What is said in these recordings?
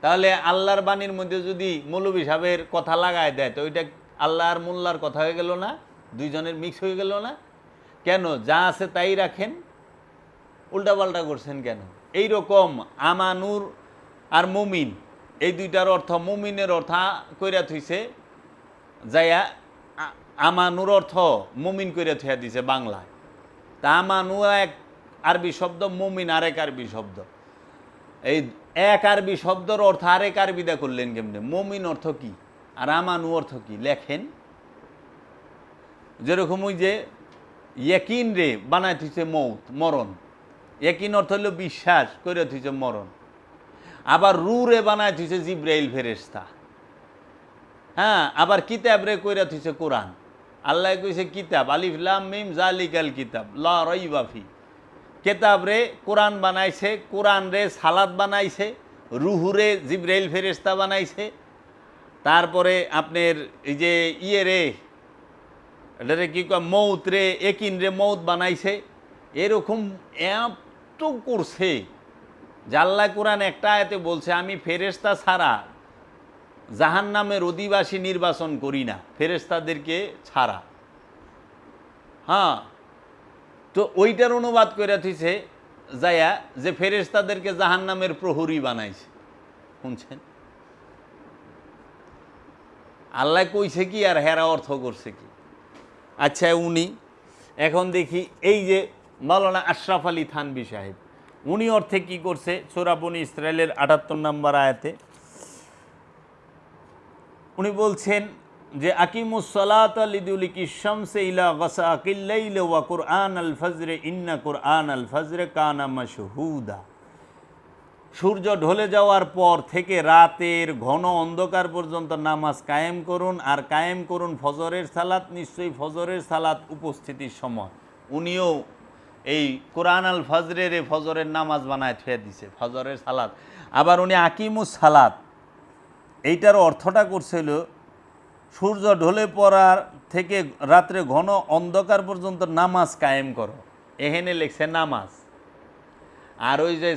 তাহলে আল্লাহর বাণীর মধ্যে যদি মৌলভী সাহেবের কথা লাগায় দেয় তো ওইটা আল্লাহ আর মোল্লার কথা হয়ে গেল না? দুইজনের মিক্স হয়ে গেল না? কেন যা আছে তাই রাখেন, উল্টাপাল্টা করছেন কেন? এই রকম আমানুর আর মুমিন এই দুইটার অর্থ, মুমিনের অর্থ কইরা থইছে যাইয়া আমানুর অর্থ মুমিন কইরা থইয়া দিছে বাংলায়। তা আমানু এক আরবি শব্দ, মুমিন আরেক আরবি শব্দ। এই এক আরবি শব্দের অর্থ আরেক আরবিদা করলেন কেমনে? মুমিন অর্থ কি আর আমানু অর্থ কি লেখেন। যেরকম ওই যে ইয়াকিন রে বানায় থইছে মৌত, মরণ। ইয়াকিন অর্থ হইল বিশ্বাস করে থইছে মরণ। আবার রু রে বানায় থইছে জিব্রাইল ফেরেশতা। হ্যাঁ, আবার কিতাব রে কইরা থইছে কোরআন। আল্লাহ কইছে কিতাব, আলিফ লাম মিম জালিকাল কিতাব লা রাইবা ফি। কিতাব রে কোরআন বানাইছে, কোরআন রে সালাত বানাইছে, রুহুরে জিব্রাইল ফেরেশতা বানাইছে। তারপরে আপনার এই যে ইয়ে রে এটারে কি কয় মৌত রে, একিন রে মৌত বানাইছে। এরকম এত করছে যে আল্লাহ কোরআন একটা আয়াতে বলছে আমি ফেরেশতা ছাড়া জাহান্নামের অধিবাসী নির্বাচন করি না, ফেরেশতাদেরকে ছাড়া। হ্যাঁ, তো ওইটার অনুবাদ করে থইছে যায়া যে ফেরেশতাদেরকে জাহান্নামের প্রহরী বানাইছে। শুনছেন? আল্লাহ কইছে কি আর হেরা অর্থ করছে কি? আচ্ছা, উনি এখন দেখি এই যে মাওলানা আশরাফ আলী থানভী সাহেব, উনি অর্থে কি করছে? সূরা বনী ইসরাইলের ৭৮ নম্বর আয়াতে উনি বলছেন যে আকিমুস সালাতা লিদুলিকি শামসি ইলা গাসাকিল লাইলি ওয়া কুরআন আল ফজর ইন্না কুরআন আল ফজর কানা মাশহুদা। সূর্য ঢলে যাওয়ার পর থেকে রাতের ঘন অন্ধকার পর্যন্ত নামাজ কায়েম করুন, আর কায়েম করুন ফজরের সালাত, নিশ্চয়ই ফজরের সালাত উপস্থিতির সময়। উনিও এই কোরআন আল ফজরের ফজরের নামাজ বানায় থুয়ে দিছে ফজরের সালাত। আবার উনি আকিমুস সালাত এইটার অর্থটা করছিল সূর্য ঢলে পড়ার থেকে রাত্রে ঘন অন্ধকার পর্যন্ত নামাজ কায়েম করো, এখানে লিখছে নামাজ। আর ওই যে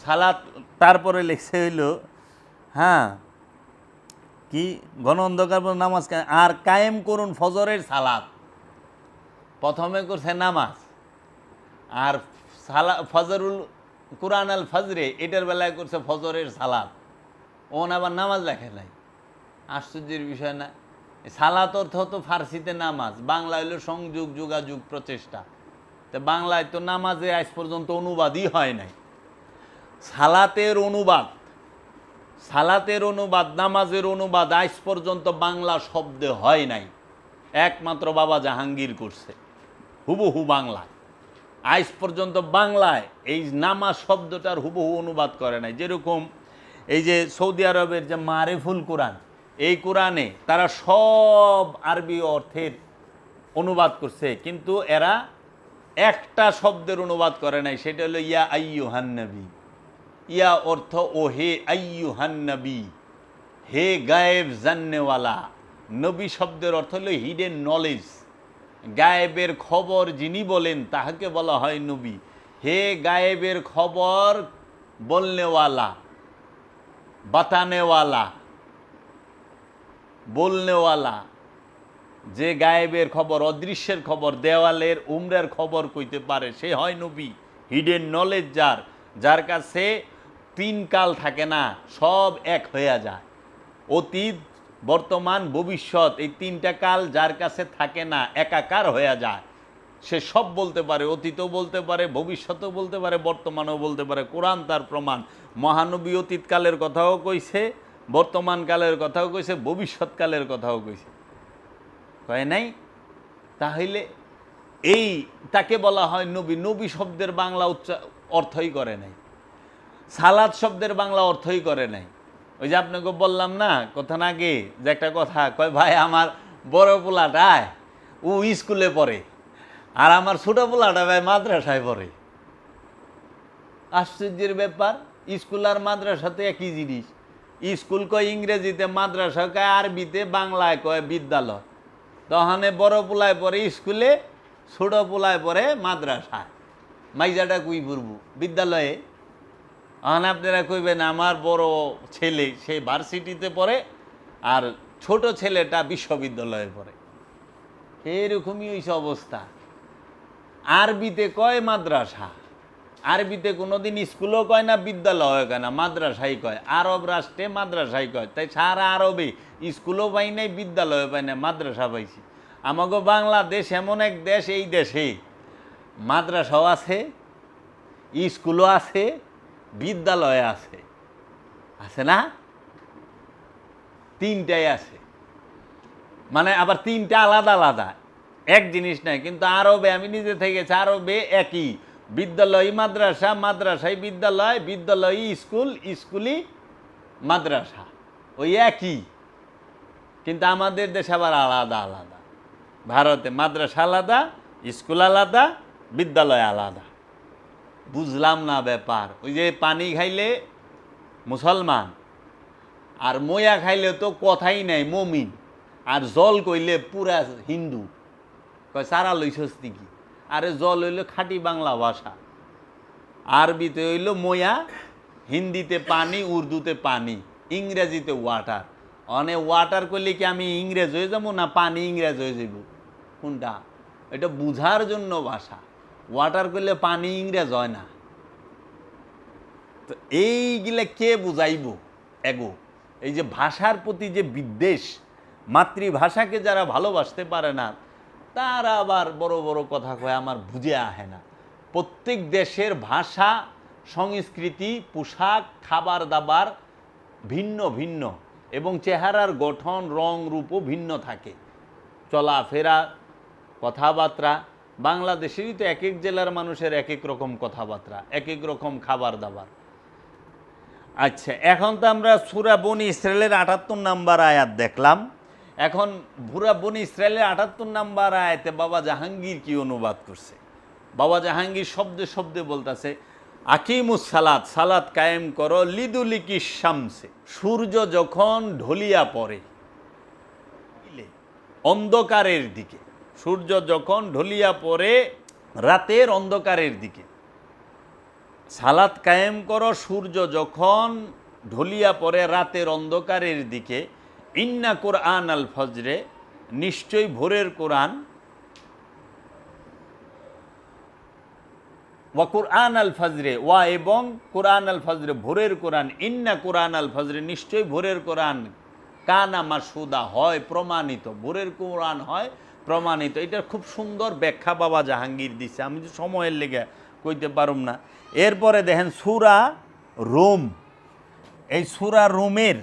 সালাত তারপরে লিখছে হইল হ্যাঁ কি ঘন অন্ধকার পর্যন্ত নামাজ আর কায়েম করুন ফজরের সালাত। প্রথমে করছে নামাজ, আর ফজরুল কুরআন আল ফজরে এটার বেলায় করছে ফজরের সালাত। ওন আবার নামাজ লেখে নাই। আশ্চর্যের বিষয় না? সালাত অর্থ তো ফার্সিতে নামাজ, বাংলা হইল সংযোগ, যোগাযোগ, প্রচেষ্টা। তো বাংলায় তো নামাজে আজ পর্যন্ত অনুবাদই হয় নাই। সালাতের অনুবাদ, সালাতের অনুবাদ, নামাজের অনুবাদ আজ পর্যন্ত বাংলা শব্দে হয় নাই। একমাত্র বাবা জাহাঙ্গীর করছে হুবহু বাংলায়। আজ পর্যন্ত বাংলায় এই নামাজ শব্দটার হুবহু অনুবাদ করে নাই। যেরকম এই যে সৌদি আরবের যে মারেফুল কোরআন, এই কোরআনে তারা সব আরবি অর্থের অনুবাদ করছে, কিন্তু এরা একটা শব্দের অনুবাদ করে নাই, সেটা হলো ইয়া আইয়ুহান নবী। ইয়া অর্থ ও হে, আইয়ুহান নবী হে গায়েব জান্নেওয়ালা। নবী শব্দের অর্থ হলো হিডেন নলেজ, গায়েবের খবর যিনি বলেন তাহাকে বলা হয় নবী। হে গায়েবের খবর বলনেওয়ালা, বাতানেওয়ালা, বলনেওয়ালা, যে গায়েবের খবর, অদৃশ্যের খবর, দেওয়ালের উমরার খবর কইতে পারে, সে হয় নবী। হিডেন নলেজ যার, যার কাছে তিন কাল থাকে না, সব এক হয়ে যায়। অতীত, বর্তমান, ভবিষ্যৎ, এই তিনটা কাল যার কাছে থাকে না, একাকার হয়ে যায়, সে সব বলতে পারে। অতীতও বলতে পারে, ভবিষ্যতও বলতে পারে, বর্তমানও বলতে পারে। কোরআন তার প্রমাণ। মহানবী অতীতকালের কথাও কইছে, বর্তমানকালের কথাও কইছে, ভবিষ্যৎকালের কথাও কইছে, কয় নাই? তাহলে এই তাকে বলা হয় নবী। নবী শব্দের বাংলা অর্থই করে নাই, সালাত শব্দের বাংলা অর্থই করে নাই। ওই যে আপনাকে বললাম না কথা না আগে যে একটা কথা কয়, ভাই আমার বড় পোলাটায় ও স্কুলে পড়ে, আর আমার ছোট পোলাটা ভাই মাদ্রাসায় পড়ে। আশ্চর্যের ব্যাপার, স্কুল আর মাদ্রাসাতে একই জিনিস। স্কুল কয় ইংরেজিতে, মাদ্রাসা কয় আরবিতে, বাংলায় কয় বিদ্যালয়। তখনে বড় পোলায় পড়ে স্কুলে, ছোট পোলায় পড়ে মাদ্রাসায়। মাইজাটা কুই পড়ব বিদ্যালয়ে। এখন আপনারা কইবেন আমার বড় ছেলে সে ভার্সিটিতে পড়ে আর ছোট ছেলেটা বিশ্ববিদ্যালয়ে পড়ে, এরকমই হইছে অবস্থা। আরবিতে কয় মাদ্রাসা, আরবিতে কোনোদিন স্কুলও কয় না, বিদ্যালয় কয় না, মাদ্রাসাই কয়। আরব রাষ্ট্রে মাদ্রাসাই কয়। তাই সারা আরবে স্কুলও পাই নাই, বিদ্যালয় পাই না, মাদ্রাসা পাইছি। আমাকে বাংলাদেশ এমন এক দেশ, এই দেশে মাদ্রাসাও আছে, স্কুলও আছে, বিদ্যালয় আছে, আছে না? তিনটাই আছে, মানে আবার তিনটা আলাদা আলাদা, এক জিনিস নাই। কিন্তু আরবে আমি নিজে থেকেছি, আরবে একই, বিদ্যালয় মাদ্রাসা, মাদ্রাসায় বিদ্যালয়, বিদ্যালয় স্কুল, স্কুলই মাদ্রাসা, ওই একই। কিন্তু আমাদের দেশে আবার আলাদা আলাদা। ভারতে মাদ্রাসা আলাদা, স্কুল আলাদা, বিদ্যালয় আলাদা। বুঝলাম না ব্যাপার। ওই যে পানি খাইলে মুসলমান, আর ময়া খাইলে তো কথাই নাই মমিন, আর জল কইলে পুরা হিন্দু। কয় সারা লইছস কি? আরে জল হইল খাঁটি বাংলা ভাষা, আরবিতে হইল ময়া, হিন্দিতে পানি, উর্দুতে পানি, ইংরেজিতে ওয়াটার। অনে ওয়াটার করলে কি আমি ইংরেজ হয়ে যাবো না পানি ইংরেজ হয়ে যাব? কোনটা? এটা বুঝার জন্য ভাষা। ওয়াটার করলে পানি ইংরেজ হয় না। তো এইগুলা কে বুঝাইব এগো? এই যে ভাষার প্রতি যে বিদ্বেষ, মাতৃভাষাকে যারা ভালোবাসতে পারে না, তারা আবার বড় বড় কথা কয়, আমার বুঝে আহে না। প্রত্যেক দেশের ভাষা, সংস্কৃতি, পোশাক, খাবার দাবার ভিন্ন ভিন্ন, এবং চেহারার গঠন, রং, রূপও ভিন্ন থাকে, চলাফেরা, কথাবার্তা। বাংলাদেশেরই তো এক এক জেলার মানুষের এক এক রকম কথাবার্তা, এক এক রকম খাবার দাবার। আচ্ছা, এখন তো আমরা সূরা বনী ইসরাইলের ৭৮ নাম্বার আয়াত দেখলাম। এখন সূরা বনী ইসরাইলের ৭৮ নাম্বার আয়াতে বাবা জাহাঙ্গীর কি অনুবাদ করছে? বাবা জাহাঙ্গীর শব্দে শব্দে বলতেছে, আকিমুস সালাত, সালাত কায়েম করো, লিদুলিকি শামসে, সূর্য যখন ঢলিয়া পড়ে, অন্ধকারের দিকে, সূর্য যখন ঢলিয়া পড়ে রাতের অন্ধকারের দিকে, সালাত কায়েম করো সূর্য যখন ঢলিয়া পড়ে রাতের অন্ধকারের দিকে। ইন্না কুরআন আল ফজরে, নিশ্চয়ই ভোরের কোরআন, ওয়া কুরআন আল ফজরে, ওয়া এবং কুরআন আল ফজরে, ভোরের কোরআন, ইন্না কুরআন আল ফজরে, নিশ্চয়ই ভোরের কোরআন, কানা মাসুদা, হয় প্রমাণিত, ভোরের কোরআন হয় প্রমাণিত। এটার খুব সুন্দর ব্যাখ্যা বাবা জাহাঙ্গীর দিছে, আমি তো সময়ের লেগে কইতে পারুম না। এরপরে দেখেন সূরা রুম, এই সূরা রুমের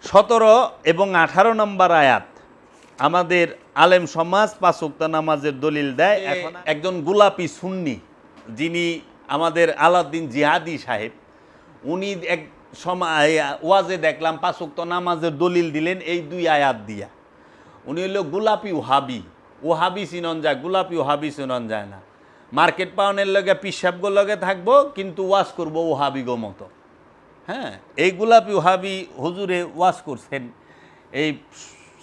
১৭ এবং ১৮ নম্বর আয়াত আমাদের আলেম সমাজ ৫ ওয়াক্ত নামাজের দলিল দেয়। এখন একজন গোলাপি সুন্নি, যিনি আমাদের আলাউদ্দিন জিহাদি সাহেব, উনি এক সময় ওয়াজে দেখলাম ৫ ওয়াক্ত নামাজের দলিল দিলেন এই ২ আয়াত দিয়া। উনি হইল গোলাপি ওহাবি, ওহাবি চিনন যায়, গোলাপি ওহাবি চিনন যায় না। মার্কেট পাউনের লগে পিসাবগো লগে থাকবো, কিন্তু ওয়াজ করবো ওহাবিগো মতো। হ্যাঁ, এই গোলাপি ওহাবি হুজুরে ওয়াজ করছেন এই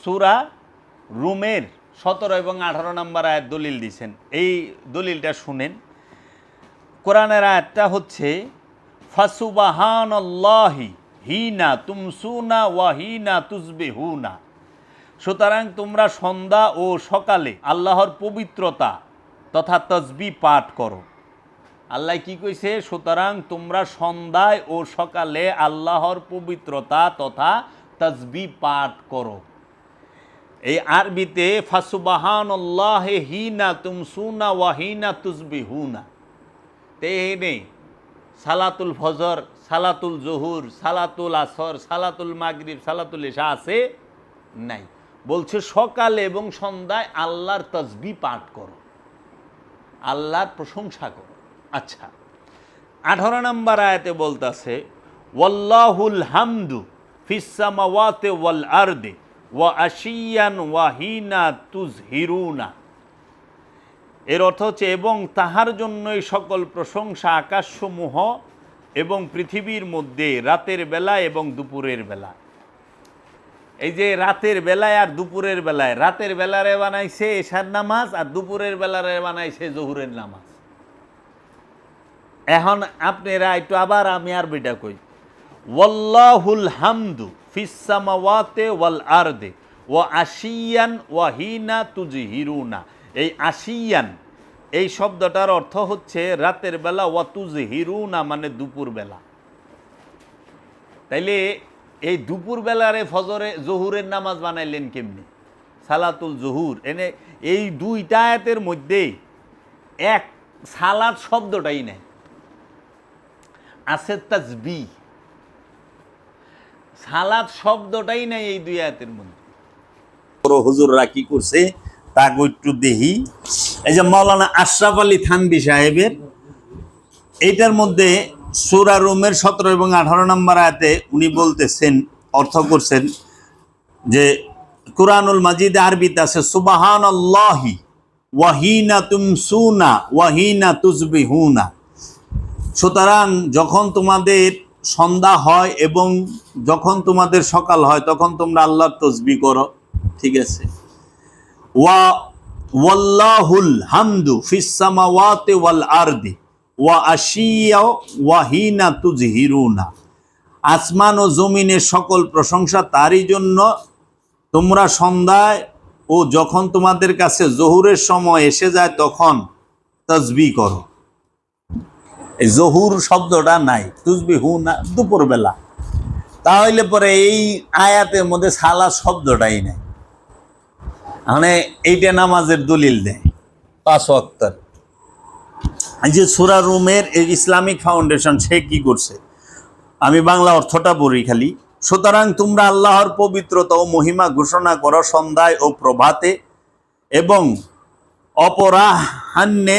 সূরা রুমের ১৭ এবং ১৮ নম্বর আয়াত দলিল দিছেন। এই দলিলটা শুনেন। কোরআনের আয়াতটা হচ্ছে, ফাসুবহানাল্লাহি হিনা তুমসুনা ওয়া হিনা তুসবিহুনা, সুতরাং তোমরা সন্ধ্যা ও সকালে আল্লাহর পবিত্রতা তথা তসবিহ পাঠ করো। আল্লাহ কি কইছে? সুতরাং তোমরা সন্ধ্যায় ও সকালে আল্লাহর পবিত্রতা তথা তসবিহ পাঠ করো। এই আরবিতে ফাসুবহানাল্লাহি হিনা তুমসুনা ওয়া হিনা তুসবিহুনা, নেই সালাতুল ফজর, সালাতুল জোহর, সালাতুল আসর, সালাতুল মাগরিব, সালাতুল ইশা আছে নাই। বলছে সকালে এবং সন্ধ্যায় আল্লাহর তসবিহ পাঠ করো, আল্লাহর প্রশংসা করো। আচ্ছা, ১৮ নম্বর আয়াতে বলতেছে, ওয়াল্লাহুল হামদু ফিস সামাওয়াতি ওয়াল আরদি ওয়া আশিয়ান ওয়া হিনা তুজহিরুনা। এর অর্থ হচ্ছে, এবং তাহার জন্যই সকল প্রশংসা আকাশসমূহ এবং পৃথিবীর মধ্যে রাতের বেলা এবং দুপুরের বেলা। এই যে রাতের বেলায় আর দুপুরের বেলায়, রাতের বেলারে বানাইছে এশার নামাজ আর দুপুরের বেলারে বানাইছে জোহরের নামাজ। এখন আপনারা একটু আবার আমি আরবিটা কই, ওয়াল্লাহুল হামদু ফিস সামাওয়াতি ওয়াল আরদি ওয়া আশিয়ান ওয়া হিনা তুজহিরুনা। এই আশিয়ান এই শব্দটার অর্থ হচ্ছে রাতের বেলা, ওয়া তুজহিরুনা মানে দুপুর বেলা। তাইলে এই দুপুর বেলারে ফজরে জহুরের নামাজ বানাইলেন কেমনি? সালাতুল জহুর এনে এই দুইটা আয়াতের মধ্যে এক সালাত শব্দটাই নেই, আছে তাসবিহ। সালাত শব্দটাই নেই এই দুই আয়াতের মধ্যে। হুজুররা কি করছে তা একটু দেখি। এই যে মাওলানা আশরাফ আলী থানভী সাহেবের এইটার মধ্যে সূরা রুমের 17 এবং 18 নম্বর আয়াতে উনি বলতেছেন, অর্থ করছেন যে কুরআনুল মাজিদ আরবিতে আছে সুবহানাল্লাহি ওয়া হিনা তুমসুনা ওয়া হিনা তুসবিহুনা। সুতরাং যখন তোমাদের সন্ধ্যা হয় এবং যখন তোমাদের সকাল হয় তখন তোমরা আল্লাহর তাসবিহ করো, ঠিক আছে। ওয়া ওয়াল্লাহুল হামদু ফিস সামাওয়াতি ওয়াল আরদি ওয়া আশিয়া ওয়া হিনা তুজহিরুনা। আসমান ও জমিনের সকল প্রশংসা তারই জন্য, তোমরা সন্ধ্যায় ও যখন তোমাদের কাছে জহুরের সময় এসে যায় তখন তাসবিহ করো। এই জহুর শব্দটা নাই, তুসবিহুনা দুপুরবেলা। তাহলে পরে এই আয়াতের মধ্যে সালাত শব্দটাই নাই, মানে এইটা নামাজের দলিল দেয় 5 ওয়াক্তের। এই যে সূরা রুমের এই ইসলামিক ফাউন্ডেশন সে কি করছে, আমি বাংলা অর্থটা পড়ি খালি। সুতরাং তোমরা আল্লাহর পবিত্রতা ও মহিমা ঘোষণা করো সন্ধ্যায় ও প্রভাতে এবং অপরাহ্নে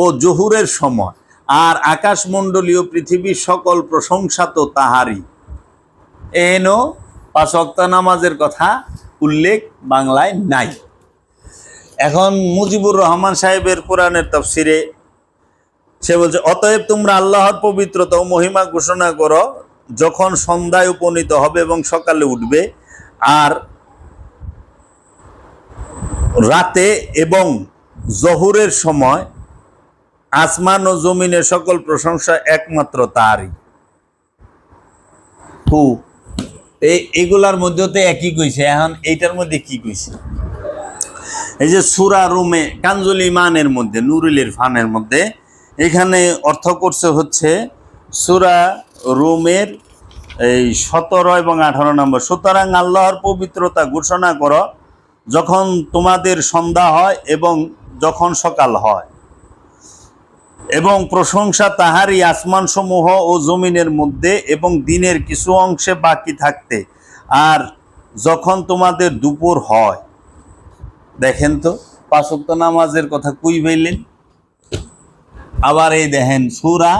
ও জহুরের সময়, আর আকাশমণ্ডলীয় পৃথিবীর সকল প্রশংসা তো তাহারই। এনো 5 ওয়াক্ত নামাজের কথা উল্লেখ বাংলায় নাই। এখন মুজিবুর রহমান সাহেবের কোরআনের তাফসিরে সে বলছে, অতএব তোমরা আল্লাহর পবিত্রতা ও মহিমা ঘোষণা করো যখন সন্ধ্যায় উপনীত হবে এবং সকালে উঠবে, আর রাতে এবং জহুরের সময় আসমান ও জমিনের সকল প্রশংসা একমাত্র তারই। এগুলার মধ্যে তো একই কইছে, এখন এইটার মধ্যে কি কইছে? এই যে সূরা রুমে কানজুল ইমানের মধ্যে নুরুল ইরফানের মধ্যে এখানে অর্থ করছে হচ্ছে সূরা রুমের এই 17 এবং 18 নম্বর। সুতরাং আল্লাহর পবিত্রতা ঘোষণা করো যখন তোমাদের সন্ধ্যা হয় এবং যখন সকাল হয়, এবং প্রশংসা তাহারই আসমান সমূহ ও জমিনের মধ্যে এবং দিনের কিছু অংশে বাকি থাকতে, আর যখন তোমাদের দুপুর হয়। দেখেন তো 5 ওয়াক্ত নামাজের কথা কই বললেন। আবার এই দেখেন সূরা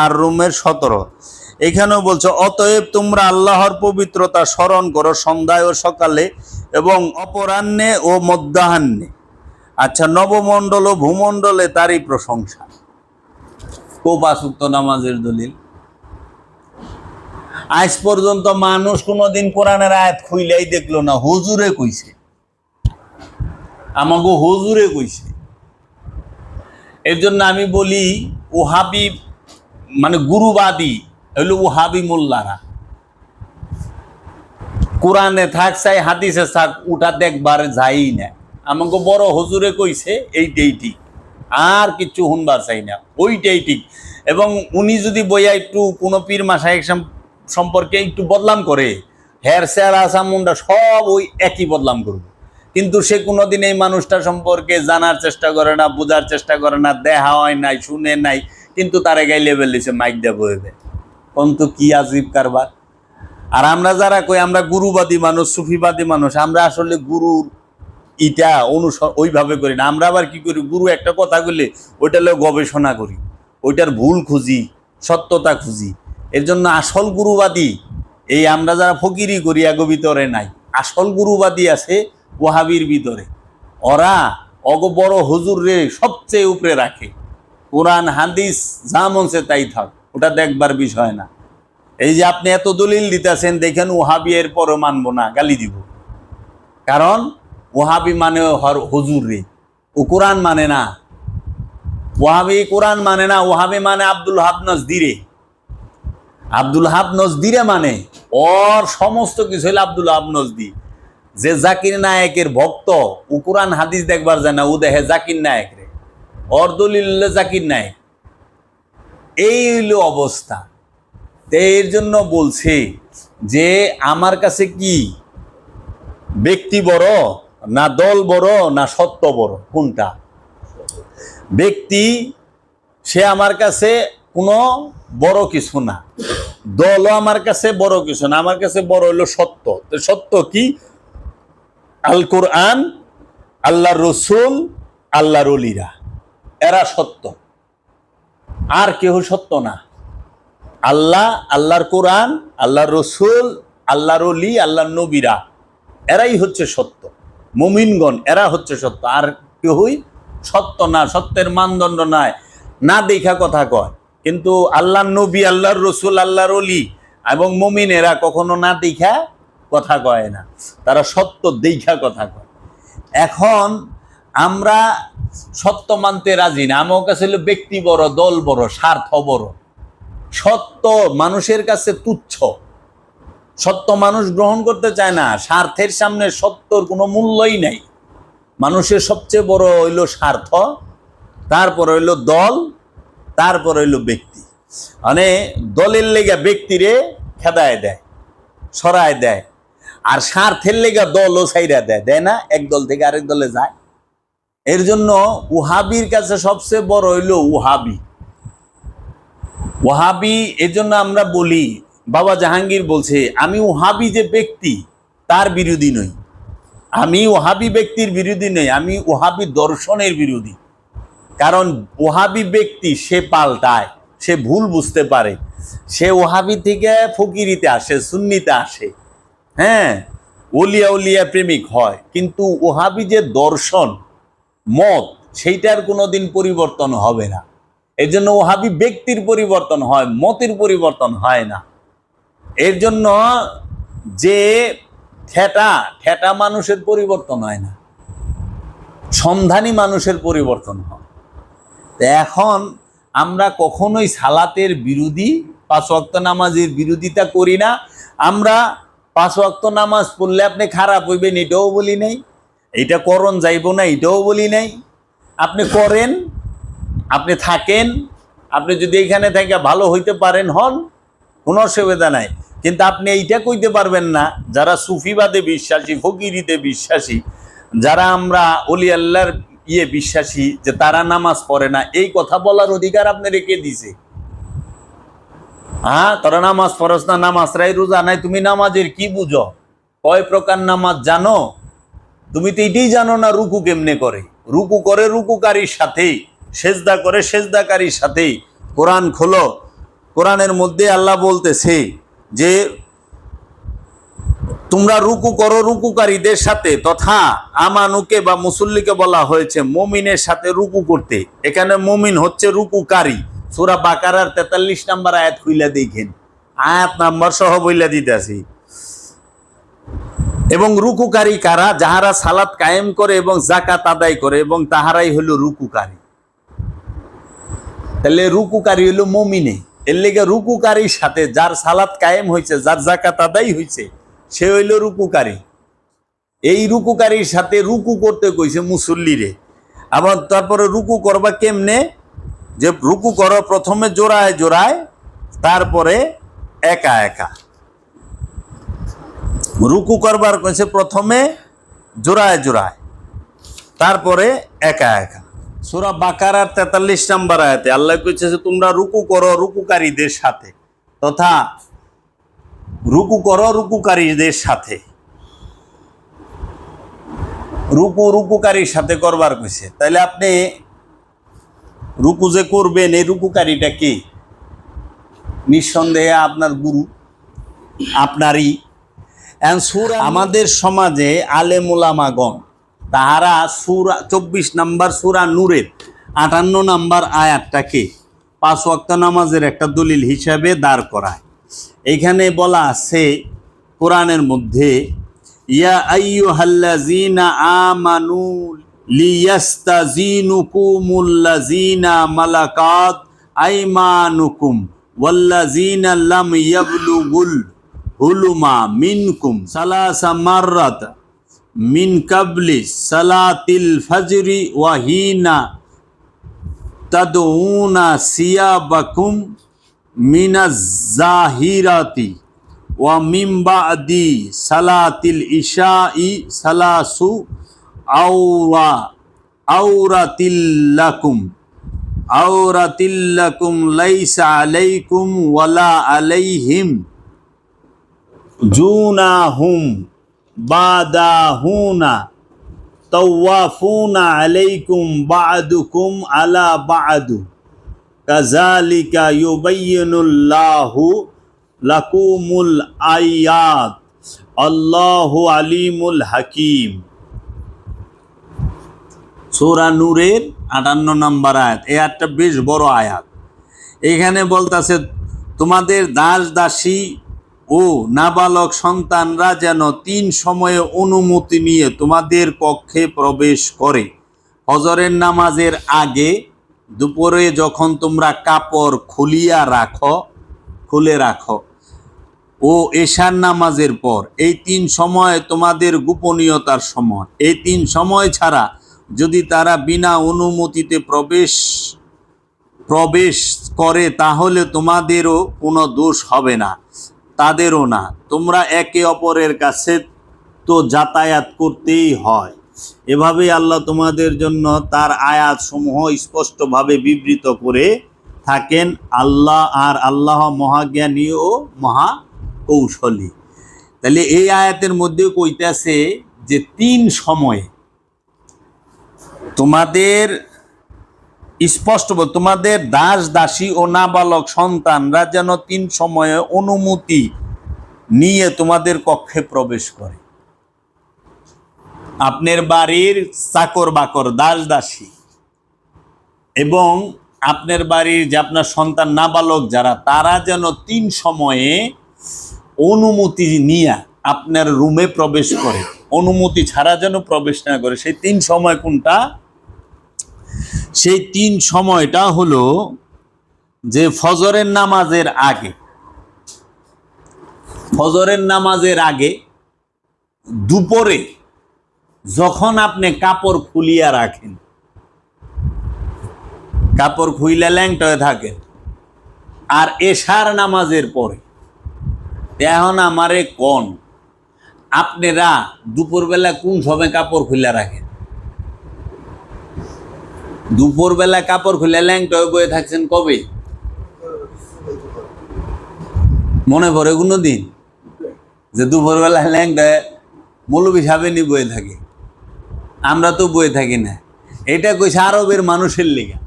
আর রুমের 17 এখানেও বলছে, অতএব তোমরা আল্লাহর পবিত্রতা স্মরণ করো সন্ধ্যায় ও সকালে এবং অপরাহ্নে ও মধ্যাহ্নে। আচ্ছা, নবমণ্ডল ও ভূমণ্ডলে তারই প্রশংসা। 5 ওয়াক্ত নামাজের দলিল। আজ পর্যন্ত মানুষ কোনোদিন কোরআনের আয়াত খুইলাই দেখলো না, হুজুরে কইছে, আমাগো হুজুরে কইছে। এর জন্য আমি বলি ওহাবি মানে গুরুবাদী হইল ওহাবি মোল্লারা। কোরআনে থাক চাই হাদিসে থাক উঠা দেখবার যাই না, আমাকে বড় হুজুরে কইছে এইটাই ঠিক, আর কিছু শুনবার চাই না, ওইটাই ঠিক। এবং উনি যদি বইয়া একটু কোনো পীর মাসায়েক সম্পর্কে একটু বদলাম করে, হের চেহারা চামুন্ডা সব ওই একই বদলাম করবে, কিন্তু সে কোনোদিন এই মানুষটা সম্পর্কে জানার চেষ্টা করে না, বোঝার চেষ্টা করে না, দেখা হয় নাই, শুনে নাই, কিন্তু তারে গাইলে বেলিছে মাইক দিয়ে বইবে। কিন্তু কি আজীব কারবার। আর আমরা যারা কই আমরা গুরুবাদী মানুষ, সুফিবাদী মানুষ, আমরা আসলে গুরুর ইটা ওইভাবে করি না। আমরা আবার কি করি, গুরু একটা কথা বললে ওইটা লোক গবেষণা করি, ওইটার ভুল খুঁজি, সত্যতা খুঁজি। এর জন্য আসল গুরুবাদী এই আমরা যারা ফকিরি করি এগো ভিতরে নাই, আসল গুরুবাদী আছে ওয়াহাবির ভিতরে। ওরা অগো বড় হুজুর রে সবচেয়ে উপরে রাখে, কোরআন হাদিস যা মনছে তাই থাক, ওটা দেখবার বিষয় না। এই যে আপনি এত দলিল দিতেছেন দেখেন ওহাবি এর পরও মানবো না, গালি দিব। কারণ ওহাবি মানে হুজুর রে, ও কোরআন মানে না। ওয়াহাবি কোরআন মানে না, ওয়াহাবি মানে আব্দুল হাব নজদিরে। আব্দুল হাব নজদিরে মানে ওর সমস্ত কিছু হইল আব্দুল হাব নজদি। যে জাকির নায়েকের ভক্ত, ও কোরআন হাদিস দেখবার যায় না, ও দেখে জাকির নায়েক রে, ওর দলিল জাকির নায়েক। এই হইল অবস্থা। এর জন্য বলছে যে আমার কাছে কি ব্যক্তি বড় না দল বড় না সত্য বড়? কোনটা? ব্যক্তি সে আমার কাছে কোনো বড় কিছু না, দলও আমার কাছে বড় কিছু না, আমার কাছে বড় হইল সত্য। তো সত্য কি? আল কোরআন, আল্লাহর রসুল, আল্লাহর ওলিরা, এরা সত্য, আর কেউ সত্য না। আল্লাহ, আল্লাহর কোরআন, আল্লাহর রসুল, আল্লাহর ওলি, আল্লাহর নবীরা, এরাই হচ্ছে সত্য। মুমিনগণ এরা হচ্ছে সত্য, আর কেউই সত্য না। সত্যের মানদণ্ড নাই, না দেখা কথা কয়। কিন্তু আল্লাহর নবী, আল্লাহর রসুল, আল্লাহর ওলি এবং মুমিন এরা কখনো না দেখা কথা কয় না, তারা সত্য দেখা কথা কয়। এখন আমরা সত্য মানতে রাজি না। আমার কাছে হলো ব্যক্তি বড়, দল বড়, স্বার্থ বড়। সত্য মানুষের কাছে তুচ্ছ, সত্য মানুষ গ্রহণ করতে চায় না। স্বার্থের সামনে সত্যর কোনো মূল্যই নাই। মানুষের সবচেয়ে বড় হইল স্বার্থ, তারপর হইল দল, তারপর হইল ব্যক্তি। মানে দলের লেগা ব্যক্তিরে খেদায় দেয়, সরায় দেয়, আর স্বার্থের লেগা দলও ছাইরা দেয়, দেয় না? এক দল থেকে আরেক দলে যায়। এর জন্য ওয়াহাবির কাছে সবচেয়ে বড় হইল ওয়াহাবি। ওয়াহাবি, এর জন্য আমরা বলি, বাবা জাহাঙ্গীর বলছে আমি ওয়াহাবি যে ব্যক্তি তার বিরোধী নই, আমি ওয়াহাবি ব্যক্তির বিরোধী নই, আমি ওয়াহাবি দর্শনের বিরোধী। কারণ ওয়াহাবি ব্যক্তি সে পাল্টায়, সে ভুল বুঝতে পারে, সে ওয়াহাবি থেকে ফকিরিতে আসে, সুন্নিতে আসে, হ্যাঁ, ওলিয়া উলিয়া প্রেমিক হয়। কিন্তু ওয়াহাবি যে দর্শন, মত, সেইটার কোনোদিন পরিবর্তন হবে না। এর জন্য ওয়াহাবি ব্যক্তির পরিবর্তন হয়, মতের পরিবর্তন হয় না। এর জন্য যে ঠেটা মানুষের পরিবর্তন হয় না, সন্ধানী মানুষের পরিবর্তন হয়। এখন আমরা কখনোই সালাতের বিরোধী, 5 ওয়াক্ত নামাজের বিরোধিতা করি না। আমরা 5 ওয়াক্ত নামাজ পড়লে আপনি খারাপ হইবেন এটাও বলি নাই, এটা করণ যাইব না এটাও বলি নাই। আপনি করেন, আপনি থাকেন, আপনি যদি এখানে থেকে ভালো হইতে পারেন হন, কোনো অসুবিধা নাই। কিন্তু আপনি এইটা কইতে পারবেন না, যারা সুফিবাদে বিশ্বাসী, ফকিরিতে বিশ্বাসী, যারা আমরা ওলি আল্লাহর বিশ্বাসী, যে তারা নামাজ পড়ে না, এই কথা বলার অধিকার আপনি রেখে দিছে। হ্যাঁ, তারা নামাজ পড়স না, নামাজ রাই, রোজা নাই, তুমি নামাজের কি বুঝো? কয় প্রকার নামাজ জানো? তুমি তো এটাই জানো না রুকু কেমনে করে। রুকু করে রুকুকারীর সাথেই, সেজদা করে সেজদাকারীর সাথেই। কোরআন খোলো, কোরআনের মধ্যে আল্লাহ বলতেছে যে তোমরা রুকু করো রুকুকারীদের সাথে, তথা আমানুকে বা মুসল্লিকে বলা হয়েছে মুমিনের সাথে রুকু করতে। এখানে মুমিন হচ্ছে রুকুকারী। সূরা বাকারার 43 নম্বর আয়াত খুইলা দেখেন, আয়াত নাম্বার সহ বইলা দিতেছি। এবং রুকুকারী কারা? যাহারা সালাত কায়েম করে এবং যাকাত আদায় করে, এবং তাহারাই হলো রুকুকারী। তাহলে রুকুকারী হলো মুমিনে। এর লেগে রুকুকারীর সাথে যার সালাত কায়েম হয়েছে, যার যাকাত আদায় হয়েছে, সে হইল রুকুকারী। এই রুকুকারীর সাথে রুকু করতে কইছে মুসল্লিরে। আবার তারপরে রুকু করবা কেমনে? যে রুকু করো প্রথমে জোড়ায় জোড়ায়, তারপরে একা একা। রুকু করবার কইছে প্রথমে জোড়ায় জোড়ায়, তারপরে একা একা। সূরা বাকারার 43 নম্বর আয়াতে আল্লাহ কইছে যে তোমরা রুকু করো রুকুকারীদের সাথে, তথা রুকু করো রুকুকারীদের সাথে। রুকু রুকুকারীর সাথে করবার কইছে। তাহলে আপনি রুকু যে করবেন, এই রুকুকারীটা কি? নিঃসন্দেহে আপনার গুরু, আপনারই। আমাদের সমাজে আলেম উলামাগণ তাহারা সূরা 24 নম্বর সূরা নূরের 58 নম্বর আয়াতটাকে 5 ওয়াক্ত নামাজের একটা দলিল হিসাবে দাঁড় করায়। এইখানে বলা আছে কোরআনের মধ্যে, ইয়া আইয়ুহাল্লাযীনা আমানু লিয়াস্তাজিনুকুমুল্লাযীনা মালাকাত আইমানুকুম ওয়াল্লাযীনা লাম ইয়াবলুগুল হুলুমা মিনকুম সালাসা মাররাত মিন কাবলি সালাতিল ফজরি ওয়া হিনা তাদউনা সিয়াবাকুম মিনাজ জাহিরাতি ওয়া মিন বাদি সালাতিল ইশাই সালাসু আওরাতিল্লাকুম লাইসা আলাইকুম ওয়ালা আলাইহিম জুনাহুম বাদাহুনা তাওয়াফুনা আলাইকুম বা'দুকুম আলা বা'দু কাযালিকা ইউবাইয়িনুল্লাহু লাকুমুল আয়াত আল্লাহু আলিমুল হাকিম। সূরা নূরের 58 নম্বর আয়াত। এই আয়াতটা বেশ বড় আয়াত। এখানে বলতাছে তোমাদের দাস দাসী ও নাবালক সন্তানরা যেন 3 সময়ে অনুমতি নিয়ে তোমাদের কক্ষে প্রবেশ করে। ফজরের নামাজের আগে, দুপুরে যখন তোমরা কাপড় খুলে রাখো ও এশার নামাজের পর। এই 3 সময় তোমাদের গোপনীয়তার সময়। এই 3 সময় ছাড়া যদি তারা বিনা অনুমতিতে প্রবেশ করে তাহলে তোমাদেরও কোনো দোষ হবে না, তাদেরও না। তোমরা একে অপরের কাছে তো যাতায়াত করতেই হয়। এভাবেই আল্লাহ তোমাদের জন্য তার আয়াতসমূহ স্পষ্টভাবে বিবৃত করে থাকেন। আল্লাহ মহাজ্ঞানী ও মহা কৌশলী। তাহলে এই আয়াতের মধ্যে কইতেছে যে 3 সময়ে তোমাদের স্পষ্ট, তোমাদের দাস দাসী ও নাবালক সন্তানরা যেন 3 সময়ে অনুমতি নিয়ে তোমাদের কক্ষে প্রবেশ করে। আপনার বাড়ির চাকর বাকর দাস দাসী এবং আপনার বাড়ির যে আপনার সন্তান নাবালক যারা, তারা যেন 3 সময়ে অনুমতি নিয়ে আপনার রুমে প্রবেশ করে, অনুমতি ছাড়া যেন প্রবেশ না করে। সেই 3 সময় কোনটা? সেই 3 সময়টা হলো যে ফজরের নামাজের আগে, দুপুরে যখন আপনি কাপড় খুলিয়া রাখেন, কাপড় খুইলা ল্যাংট হয়ে থাকেন, আর এশার নামাজের পরে। এখন আমারে কোন আপনারা দুপুরবেলা কোন সময় কাপড় খুলে রাখেন? দুপুরবেলা কাপড় খুলে ল্যাংট হয়ে বয়ে থাকছেন কবে? মনে পড়ে কোনো দিন যে দুপুরবেলা ল্যাংট হয়ে মৌলবী সাহেবেনি বয়ে থাকে? আমরা তো বয়ে থাকি না। এটা কইছে আরবের মানুষের লিগা,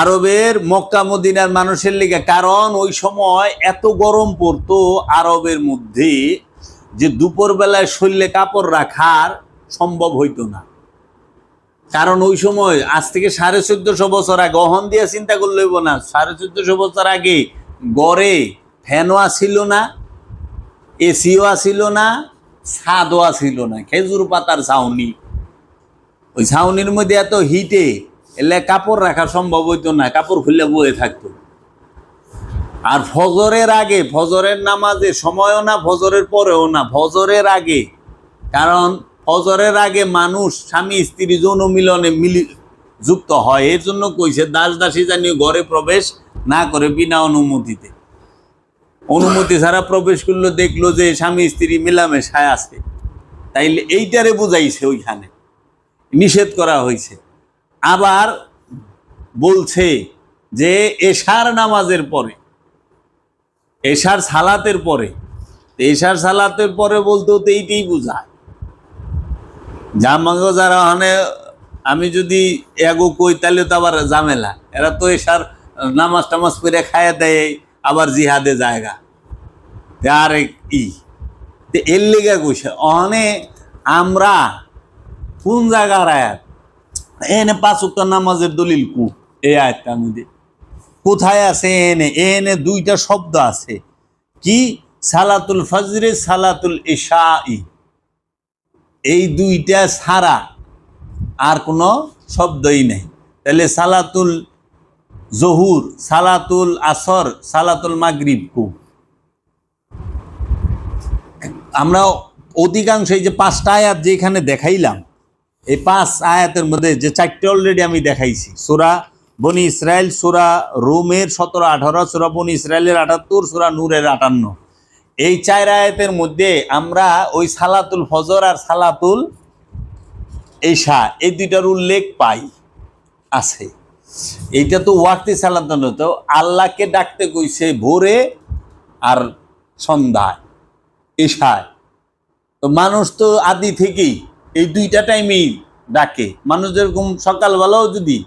আরবের মক্কা মদিনার মানুষের লিগা। কারণ ওই সময় এত গরম পড়তো আরবের মধ্যে যে দুপুরবেলায় শরীরে কাপড় রাখার সম্ভব হইতো না। কারণ ওই সময় আজ থেকে 1450 বছর আগে, অহন দিয়ে চিন্তা করলে হইব না, 1450 বছর আগে গড়ে ফ্যানও ছিল না, এসিও ছিল না, ছাদও ছিল না, খেজুর পাতার ছাউনি। ওই ছাউনির মধ্যে এত হিটে এলে কাপড় রাখা সম্ভব হইতো না, কাপড় খুলে বয়ে থাকতো। আর ফজরের আগে, ফজরের নামাজের সময়ও না, ফজরের পরেও না, ফজরের আগে। কারণ ফজরের আগে মানুষ স্বামী স্ত্রী যৌন মিলনে যুক্ত হয়। এর জন্য কইছে দাস দাসী জানিয়ে ঘরে প্রবেশ না করে বিনা অনুমতিতে। অনুমতি ছাড়া প্রবেশ করলো, দেখলো যে স্বামী স্ত্রী মিলামেশায় আছে, তাইলে এইটারে বুঝাইছে, ওইখানে নিষেধ করা হয়েছে। আবার বলছে যে এশার নামাজের পরে, এশার সালাতের পরে। এশার সালাতের পরে বলতেও তো এইটাই বুঝায়। জামাগো যারা ওখানে, আমি যদি এগো কই তাহলে তো আবার ঝামেলা। এরা তো এশার নামাজ টামাজ করে খাইয়ে দেয়, আবার জিহাদে জায়গা আর এর লেগে কইছে। ওখানে আমরা কোন জায়গার আয়াত? এনে 5 ওয়াক্ত নামাজের দলিল কু? এই আয়াতটার মধ্যে কোথায় আছে? এনে 2টা শব্দ আছে। কি? সালাতুল ফজরে, সালাতুল ইশাই। এই 2টা ছাড়া আর কোনো শব্দই নেই। তাহলে সালাতুল জহুর, সালাতুল আসর, সালাতুল মাগরিব খুব আমরা অধিকাংশ এই যে 5টা আয়াত যেখানে দেখাইলাম, এই 5 আয়াতের মধ্যে যে 4টে অলরেডি আমি দেখাইছি, সূরা বনি ইসরাইল, সূরা রুমের 17-18, সূরা বনি ইসরাইলের 78, সূরা নূরের 58, এই 4 আয়াতের মধ্যে আমরা ওই সালাতুল ফজর আর সালাতুল ইশা এই দুইটার উল্লেখ পাই আছে। এইটা তো ওয়াক্তি সালাত না, তো আল্লাহকে ডাকতে কইছে ভোরে আর সন্ধ্যায়, ইশায়। তো মানুষ তো আদি থেকেই এই দুইটা টাইমেই ডাকে। মানুষ যেরকম সকালবেলাও যদি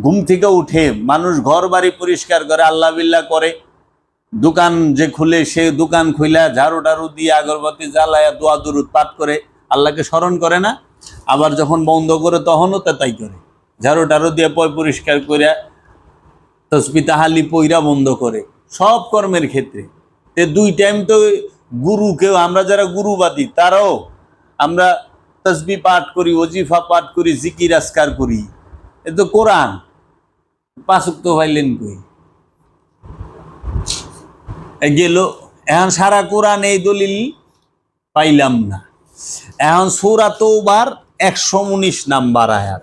ঘুম থেকে উঠে মানুষ ঘর বাড়ি পরিষ্কার করে, আল্লাহ বিল্লাহ করে, দোকান যে খুলে সে দোকান খুলে ঝাড়ু টাড়ু দিয়ে আগরবাতি জ্বালায় দোয়া দুরুদ পাঠ করে আল্লাহকে স্মরণ করে না? আবার যখন বন্ধ করে তখনও তাই করে, ঝাড়ু টাড়ু দিয়ে পরিষ্কার করে তসবিহ তাহলিল পইরা বন্ধ করে, সব কর্মের ক্ষেত্রে। তে 2 টাইম তো গুরুকেও, আমরা যারা গুরুবাদী তারাও আমরা তসবিহ পাঠ করি, ওজিফা পাঠ করি, জিকির আজকার করি। এ তো কোরআন, 5 ওয়াক্ত পাইলেন কই? গেল এখন সারা কোরআন এই দলিল পাইলাম না। এখন সূরা তওবার 119 নাম্বার আয়াত,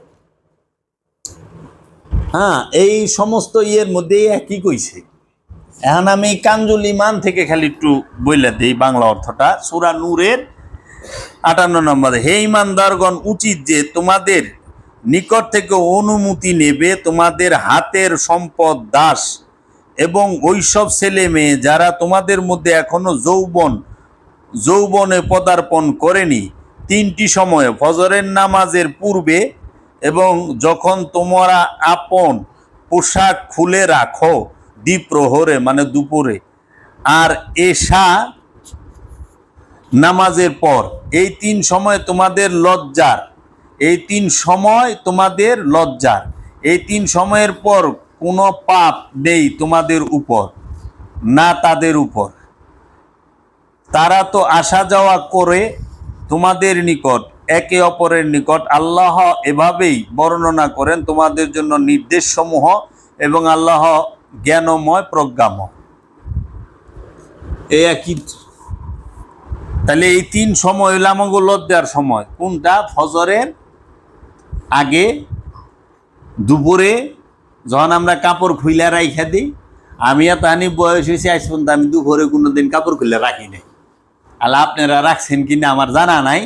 হ্যাঁ, এই সমস্ত ইয়ের মধ্যে একই কইছে। এখন আমি কানজুল ইমান থেকে খালি একটু বইলা দিই বাংলা অর্থটা। সূরা নূরের 58 নম্বরে, হে ইমানদারগণ, উচিত যে তোমাদের নিকট থেকে অনুমতি নেবে তোমাদের হাতের সম্পদ দাস এবং ওইসব ছেলে মেয়ে যারা তোমাদের মধ্যে এখনো যৌবনে পদার্পণ করেনি, 3টি সময়ে, ফজরের নামাজের পূর্বে এবং যখন তোমরা আপন পোশাক খুলে রাখো দ্বিপ্রহরে মানে দুপুরে, আর এশা নামাজের পর। এই 3 সময় তোমাদের লজ্জার, এই 3 সময় তোমাদের লজ্জার, এই 3 সময়ের পর কোনো পাপ নেই তোমাদের উপর না তাদের উপর। তারা তো আসা যাওয়া করে তোমাদের নিকট একে অপরের নিকট। আল্লাহ এভাবেই বর্ণনা করেন তোমাদের জন্য নির্দেশসমূহ এবং আল্লাহ জ্ঞানময় প্রজ্ঞাময়। এই একই। তাহলে এই 3 সময় হইল আমাকে লজ্জার সময়। কোনটা? ফজরের আগে, দুপুরে যখন আমরা কাপড় খুইলা রাইখা দিই। আমি এত আনি বয়স হয়েছে আজ পর্যন্ত আমি দুপুরে কোনোদিন কাপড় খুলে রাখি নাই। আল্লাহ আপনারা রাখছেন কিনা আমার জানা নাই,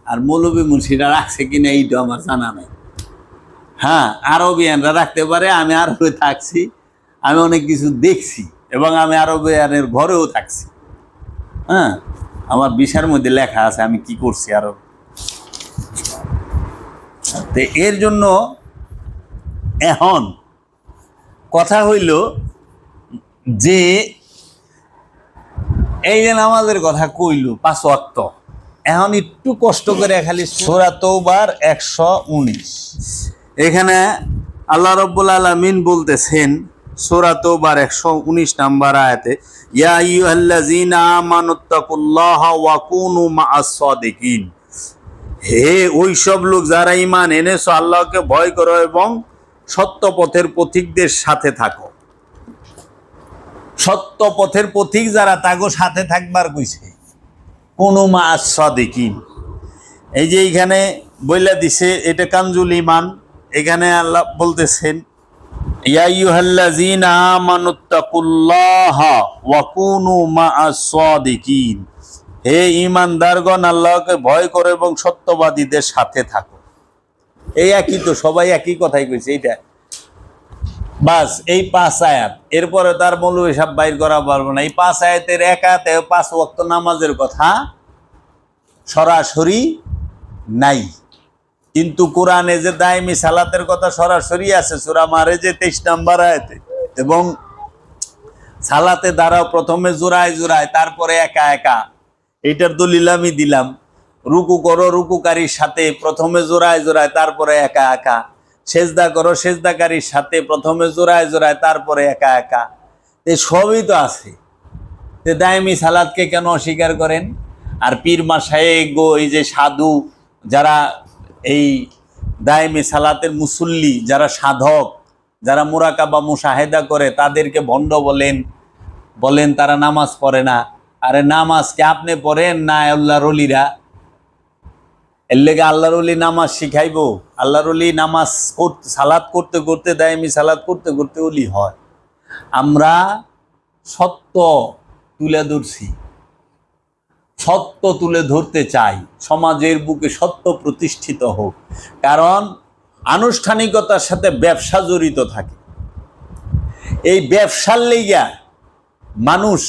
আর মৌলবী মুন্সিরা রাখছে কিনা এইটা আমার জানা নাই। হ্যাঁ, আরবিয়ানরা রাখতে পারে, আমি আরবে থাকছি, আমি অনেক কিছু দেখছি এবং আমি আরবিয়ানের ঘরেও থাকছি। হ্যাঁ, আমার ভিসার মধ্যে লেখা আছে আমি কি করছি আরব। তো এর জন্য এখন কথা হইল যে এই যে নামাজের কথা কইল 5 ওয়াক্ত, এখন একটু কষ্ট করে খালি সূরা তওবার 119 এখানে আল্লাহ রাব্বুল আলামিন বলতেছেন সূরা তওবার 119 নাম্বার আয়াতে, ইয়া আইয়ুহাল্লাযীনা আমানুত্তাকুল্লাহা ওয়া কুনু মা'আস সাদিকিন, হে ওই সব লোক যারা ঈমান এনেছো আল্লাহকে ভয় করো এবং সত্য পথের পথিকদের সাথে থাকো। সত্য পথের পথিক যারা তাগো সাথে থাকবার কইছে, কুনু মা'আস সাদিকিন। এই যে এইখানে বইলা দিছে এটা কানজুল ঈমান। এখানে আল্লাহ বলতেছেন ইয়া আইয়ুহাল্লাযীনা আমানুত্তাকুল্লাহা ওয়া কুনু মা'আস সাদিকিন, হে ঈমানদারগণ আল্লাহকে ভয় করো এবং সত্যবাদীদের সাথে থাকো। এই একই তো, সবাই একই কথাই কইছে এইটা। বাস এই 5 আয়াত, এরপরে তার মৌলবী সাহেব বাইর করা পারবো না। এই 5 আয়াতের এক আয়াতে 5 ওয়াক্ত নামাজের কথা সরাসরি নাই, কিন্তু কোরআনে যে দায়মি সালাতের কথা সরাসরি আছে সূরা মারেজে 23 নম্বর আয়াতে। এবং সালাতে দাঁড়াও প্রথমে জোড়ায় জোড়ায়, তারপরে একা একা। এইটার দলিল আমি দিলাম। রুকু করো রুকুকারীর সাথে, প্রথমে জোড়ায় জোড়ায় তারপরে একা একা। সেজদা করো সেজদাকারীর সাথে, প্রথমে জোড়ায় জোড়ায় তারপরে একা একা। সবই তো আছে। দায়মি সালাতকে কেন অস্বীকার করেন? আর পীর মাশায়েখ গো, এই যে সাধু যারা এই দায়েমি সালাতের মুসল্লি যারা সাধক, যারা মুরাকাবা মুশাহেদা করে তাদেরকে ভণ্ড বলেন তারা নামাজ পড়ে না। আরে নামাজ কে আপনি পড়েন না আল্লাহর ওলিরা? এর লেগে আল্লাহর ওলি নামাজ শিখাইব? আল্লাহর ওলি নামাজ সালাত করতে করতে, দায়েমি সালাত করতে করতে ওলি হয়। আমরা সত্য তুলে ধরছি, সত্য তুলে ধরতে চাই, সমাজের বুকে সত্য প্রতিষ্ঠিত হোক। কারণ আনুষ্ঠানিকতার সাথে ব্যবসা জড়িত থাকে। এই ব্যবসার লেগা মানুষ,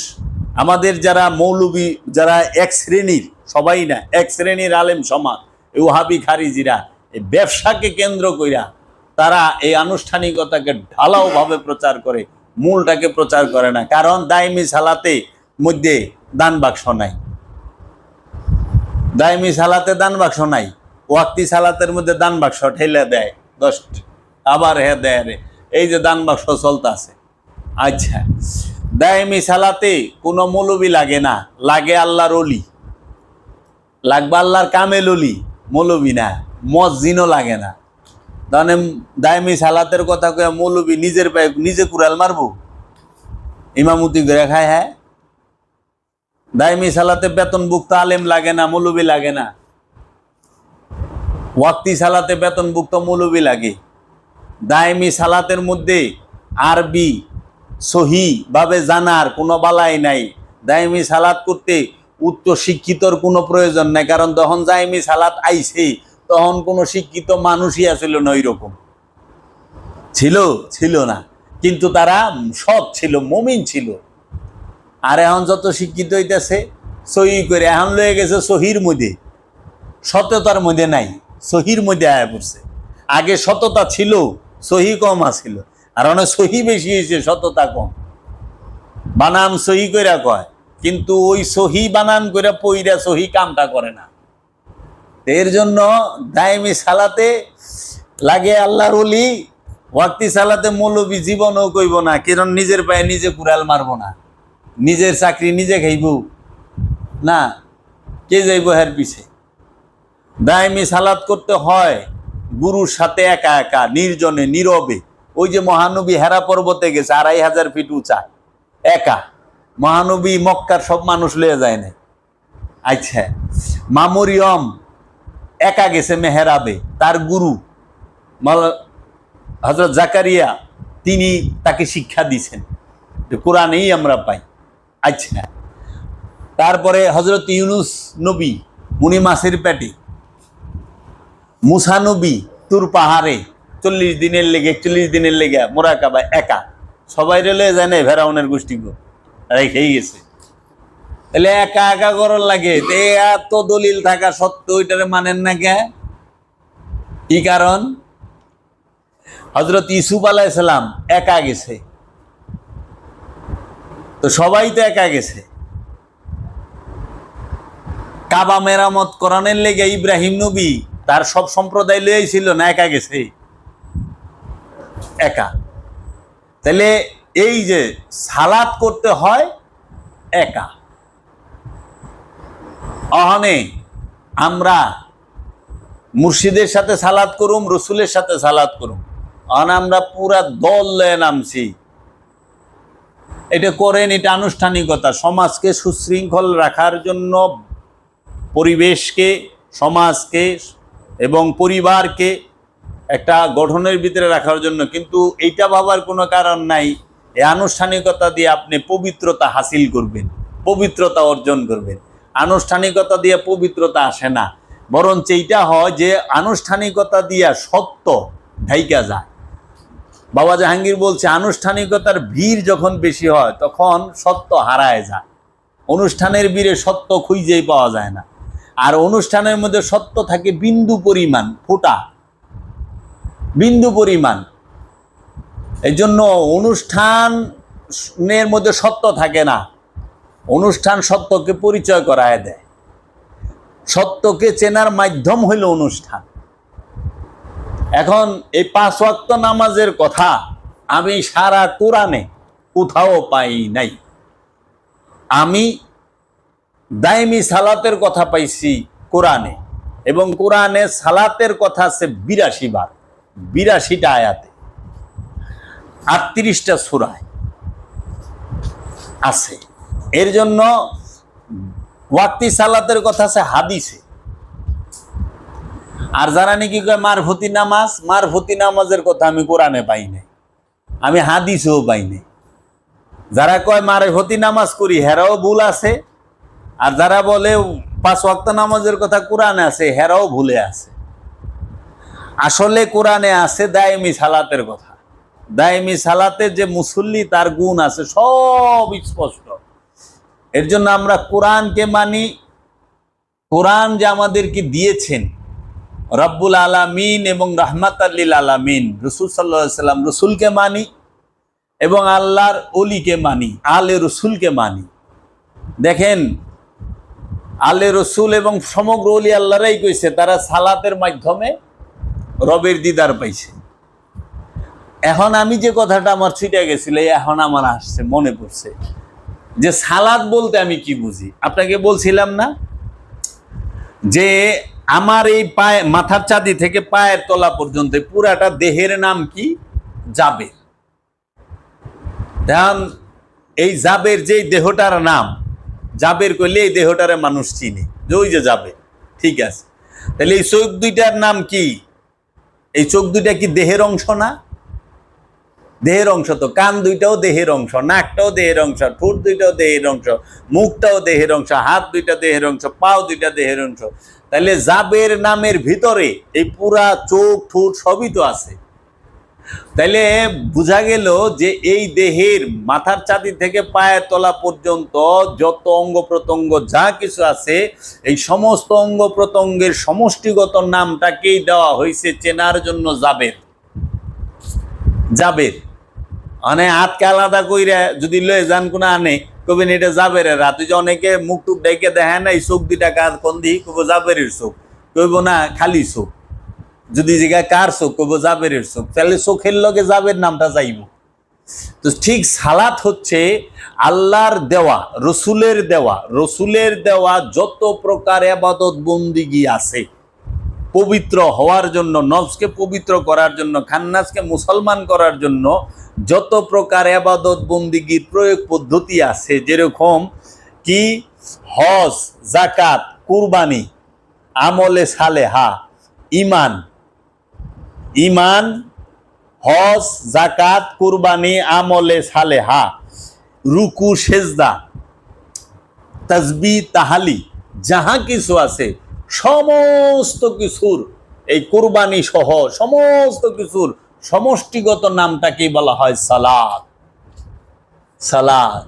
আমাদের যারা মৌলবী, যারা এক শ্রেণীর, সবাই না, এক শ্রেণীর আলেম সমাজ, ওহাবি খারিজিরা এই ব্যবসাকে কেন্দ্র কইরা তারা এই আনুষ্ঠানিকতাকে ঢালাওভাবে প্রচার করে, মূলটাকে প্রচার করে না। কারণ দায়েমি সালাতে মধ্যে দান বাক্স নাই, দায়েমি সালাতে দান বাক্স নাই। ওয়াক্তি সালাতের মধ্যে দান বাক্স ঠেলে দেয় 10, আবার দেয় রে, এই যে দান বাক্স চলতেছে। আচ্ছা, দায়েমি সালাতে কোনো মৌলবী লাগে না, লাগে আল্লাহর ওলি, লাগবে আল্লাহর কামেল ওলি, মৌলবী না। মসজিদও লাগে না। তাহলে দায়েমি সালাতের কথা কয়ে মৌলবী নিজের পায়ে নিজে কুড়াল মারবো, ইমামতি করে খায়? হ্যাঁ, দায়েমি সালাতে বেতনভুক্ত আলেম লাগে না, মৌলবী লাগে না। ওয়াক্তি সালাতে বেতনভুক্ত মৌলবী লাগে। দায়েমি সালাতের মধ্যে আরবি সহি ভাবে জানার কোনো বালাই নাই। দায়েমি সালাত করতে উচ্চ শিক্ষিতর কোনো প্রয়োজন নাই। কারণ তখন দায়েমি সালাত আইছে, তখন কোনো শিক্ষিত মানুষই আসছিল না, ওইরকম ছিল না। কিন্তু তারা সৎ ছিল, মুমিন ছিল। আর এখন যত শিক্ষিত হইতেছে সহি করে, এখন লয়ে গেছে সহির মধ্যে, সততার মধ্যে নাই, সহির মধ্যে আয়া পড়ছে। আগে সততা ছিল, সহি কম আছিল, আর অনেক সহি বেশি হয়েছে, সততা কম। বানান সহি কইরা কয়, কিন্তু ওই সহি বানান কইরা পইরা সহি কামটা করে না। এর জন্য দায়েমি সালাতে লাগে আল্লাহর ওলি, ওয়াক্তি সালাতে মৌলবী জীবনও কইব না। কারণ নিজের পায়ে নিজে কুড়াল মারবো না, নিজের চাকরি নিজে খাইব না, কে যাইব হের পিছে? দায়েমি সালাত করতে হয় গুরুর সাথে একা একা, নির্জনে, নীরবে। ওই যে মহানবী হেরা পর্বতে গেছে 2500 ফিট উঁচা, একা। মহানবী মক্কার সব মানুষ লয়ে যায় না। আচ্ছা, মামরিয়ম একা গেছে মেহরাবে, তার গুরু হযরত জাকারিয়া তিনি তাকে শিক্ষা দিয়েছেন, কোরআনেই আমরা পাই। আচ্ছা, তারপরে হযরত ইউনুস নবী, উনি মাছের পেটে। মুসা নবী তুর পাহাড়ে 40 দিনের লেগে, 41 দিনের লেগে মুরাকাবা একা, সবাই রেলে যায় না, ফেরাউনের গোষ্ঠীগুলো রেখেই গেছে। তাহলে একা একা করার লাগে, এত দলিল থাকা সত্ত্বেও ওইটারে মানেন না কে? কি কারণ? হযরত ইউসুফ আলাইহিস সালাম একা গেছে, তো সবাই তো একা গেছে। কাবা মেরামত করানোর লেগে ইব্রাহিম নবী তার সব সম্প্রদায় লইয়াই ছিল না, একা গেছে, একা। তাহলে এই যে সালাত করতে হয় একা। অহনে আমরা মুর্শিদের সাথে সালাত করুম, রসুলের সাথে সালাত করুম, অহনে আমরা পুরা দল লয়ে নামছি। এটা করেন, এটা আনুষ্ঠানিকতা। সমাজকে সুশৃঙ্খল রাখার জন্য, পরিবেশকে, সমাজকে এবং পরিবারকে একটা গঠনের ভিতরে রাখার জন্য। কিন্তু এইটা ভাবার কোনো কারণ নাই এই আনুষ্ঠানিকতা দিয়ে আপনি পবিত্রতা হাসিল করবেন, পবিত্রতা অর্জন করবেন। আনুষ্ঠানিকতা দিয়ে পবিত্রতা আসে না, বরঞ্চ এইটা হয় যে আনুষ্ঠানিকতা দিয়া সত্য ঢাইকা যায়। বাবা জাহাঙ্গীর বলছে, আনুষ্ঠানিকতার ভিড় যখন বেশি হয় তখন সত্য হারায় যায়। অনুষ্ঠানের ভিড়ে সত্য খুঁজেই পাওয়া যায় না। আর অনুষ্ঠানের মধ্যে সত্য থাকে বিন্দু পরিমাণ, ফোঁটা, বিন্দু পরিমাণ। এই জন্য অনুষ্ঠানের মধ্যে সত্য থাকে না। অনুষ্ঠান সত্যকে পরিচয় করায় দেয়, সত্যকে চেনার মাধ্যম হইল অনুষ্ঠান। এখন এই 5 ওয়াক্ত নামাজের কথা আমি সারা কোরআনে কোথাও পাই নাই। আমি দায়েমি সালাতের কথা পাইছি কোরআনে, এবং কোরআনে সালাতের কথা আছে 82 বার, 82টা আয়াতে, 38টা সূরায় আছে। এর জন্য ওয়াক্তি সালাতের কথা আছে হাদিসে। আর যারা নাকি কয় মারফতি নামাজ, মারফতি নামাজের কথা আমি কোরআনে পাই নাই, আমি হাদিসেও পাই নাই। যারা কয় মারফতি নামাজ করি হেরাও ভুল আছে, আর যারা বলে 5 ওয়াক্ত নামাজের কথা কোরআনে আছে হেরাও ভুলে আছে। আসলে কোরআনে আছে দায়মি সালাতের কথা। দায়মি সালাতের যে মুসল্লি তার গুণ আছে সব স্পষ্ট। এর জন্য আমরা কোরআনকে মানি। কোরআন যে আমাদেরকে দিয়েছেন রব্বুল আলামিন এবং রাহমাতাল লিল আলামিন, রাসূল সাল্লাল্লাহু আলাইহি সাল্লাম রাসূলকে মানি এবং আল্লাহর ওলিকে মানি, আলে রসুলকে মানি। দেখেন আলে রসুল এবং সমগ্র ওলি আল্লাহরাই কইছে তারা সালাতের মাধ্যমে রবের দিদার পাইছে। এখন আমি যে কথাটা আমার ছুটে গেছিল এখন আমার আসছে, মনে পড়ছে যে সালাত বলতে আমি কি বুঝি। আপনাকে বলছিলাম না যে আমার এই পায়ে মাথার চাঁদি থেকে পায়ের তলা পর্যন্ত পুরাটা দেহের নাম কি? জাবের। এখন এই জাবের যেই দেহটার নাম জাবের কইলে এই দেহটারে মানুষ চিনে যে ওই যে যাবে, ঠিক আছে। তাহলে এই চোখ দুইটার নাম কি? এই চোখ দুইটা কি দেহের অংশ না? দেহের অংশ তো। কান দুইটাও দেহের অংশ, নাকটাও দেহের অংশ, ঠোঁট দুইটাও দেহের অংশ, মুখটাও দেহের অংশ, হাত দুইটা দেহের অংশ, পাও দুইটা দেহের অংশ। তাহলে জাবের নামের ভিতরে এই পুরা চোখ ঠোঁট সবই তো আছে। তাইলে বোঝা গেল যে এই দেহের মাথার চাঁদি থেকে পায়ের তলা পর্যন্ত যত অঙ্গ প্রত্যঙ্গ যা কিছু আছে এই সমস্ত অঙ্গ প্রত্যঙ্গের সমষ্টিগত নামটাকেই দেওয়া হয়েছে চেনার জন্য জাবের। জাবের মানে হাতকে আলাদা কইরা যদি লয়ে যান কোন আনে কবেন এটা জাবেরের হাত। যে অনেকে মুখ টুক ডেকে দেখে না এই চোখ দুইটা কার কোন দিকে, কব জাবেরের চোখ, কইব না খালি চোখ। যদি জায়গায় কার চোখ, কব জাবেরের চোখ। তাহলে চোখের লগে জাবের নামটা যাইব। তো ঠিক সালাত হচ্ছে আল্লাহর দেওয়া, রসুলের দেওয়া যত প্রকার ইবাদত বন্দিগি আছে পবিত্র হওয়ার জন্য, নফসকে পবিত্র করার জন্য, খান্নাসকে মুসলমান করার জন্য যত প্রকার ইবাদত বন্দিগির প্রয়োগ পদ্ধতি আছে, যেরকম কি হজ, যাকাত, কুরবানি, আমলে সালেহা, ঈমান, হজ, যাকাত, কুরবানি, আমলে সালেহা, রুকু, সেজদা, তাসবিহ, তাহালি, যাহা কিছু আছে সমস্ত কিছুর এই কুরবানি সহ সমস্ত কিছুর সমষ্টিগত নামটাকে বলা হয় সালাত। সালাত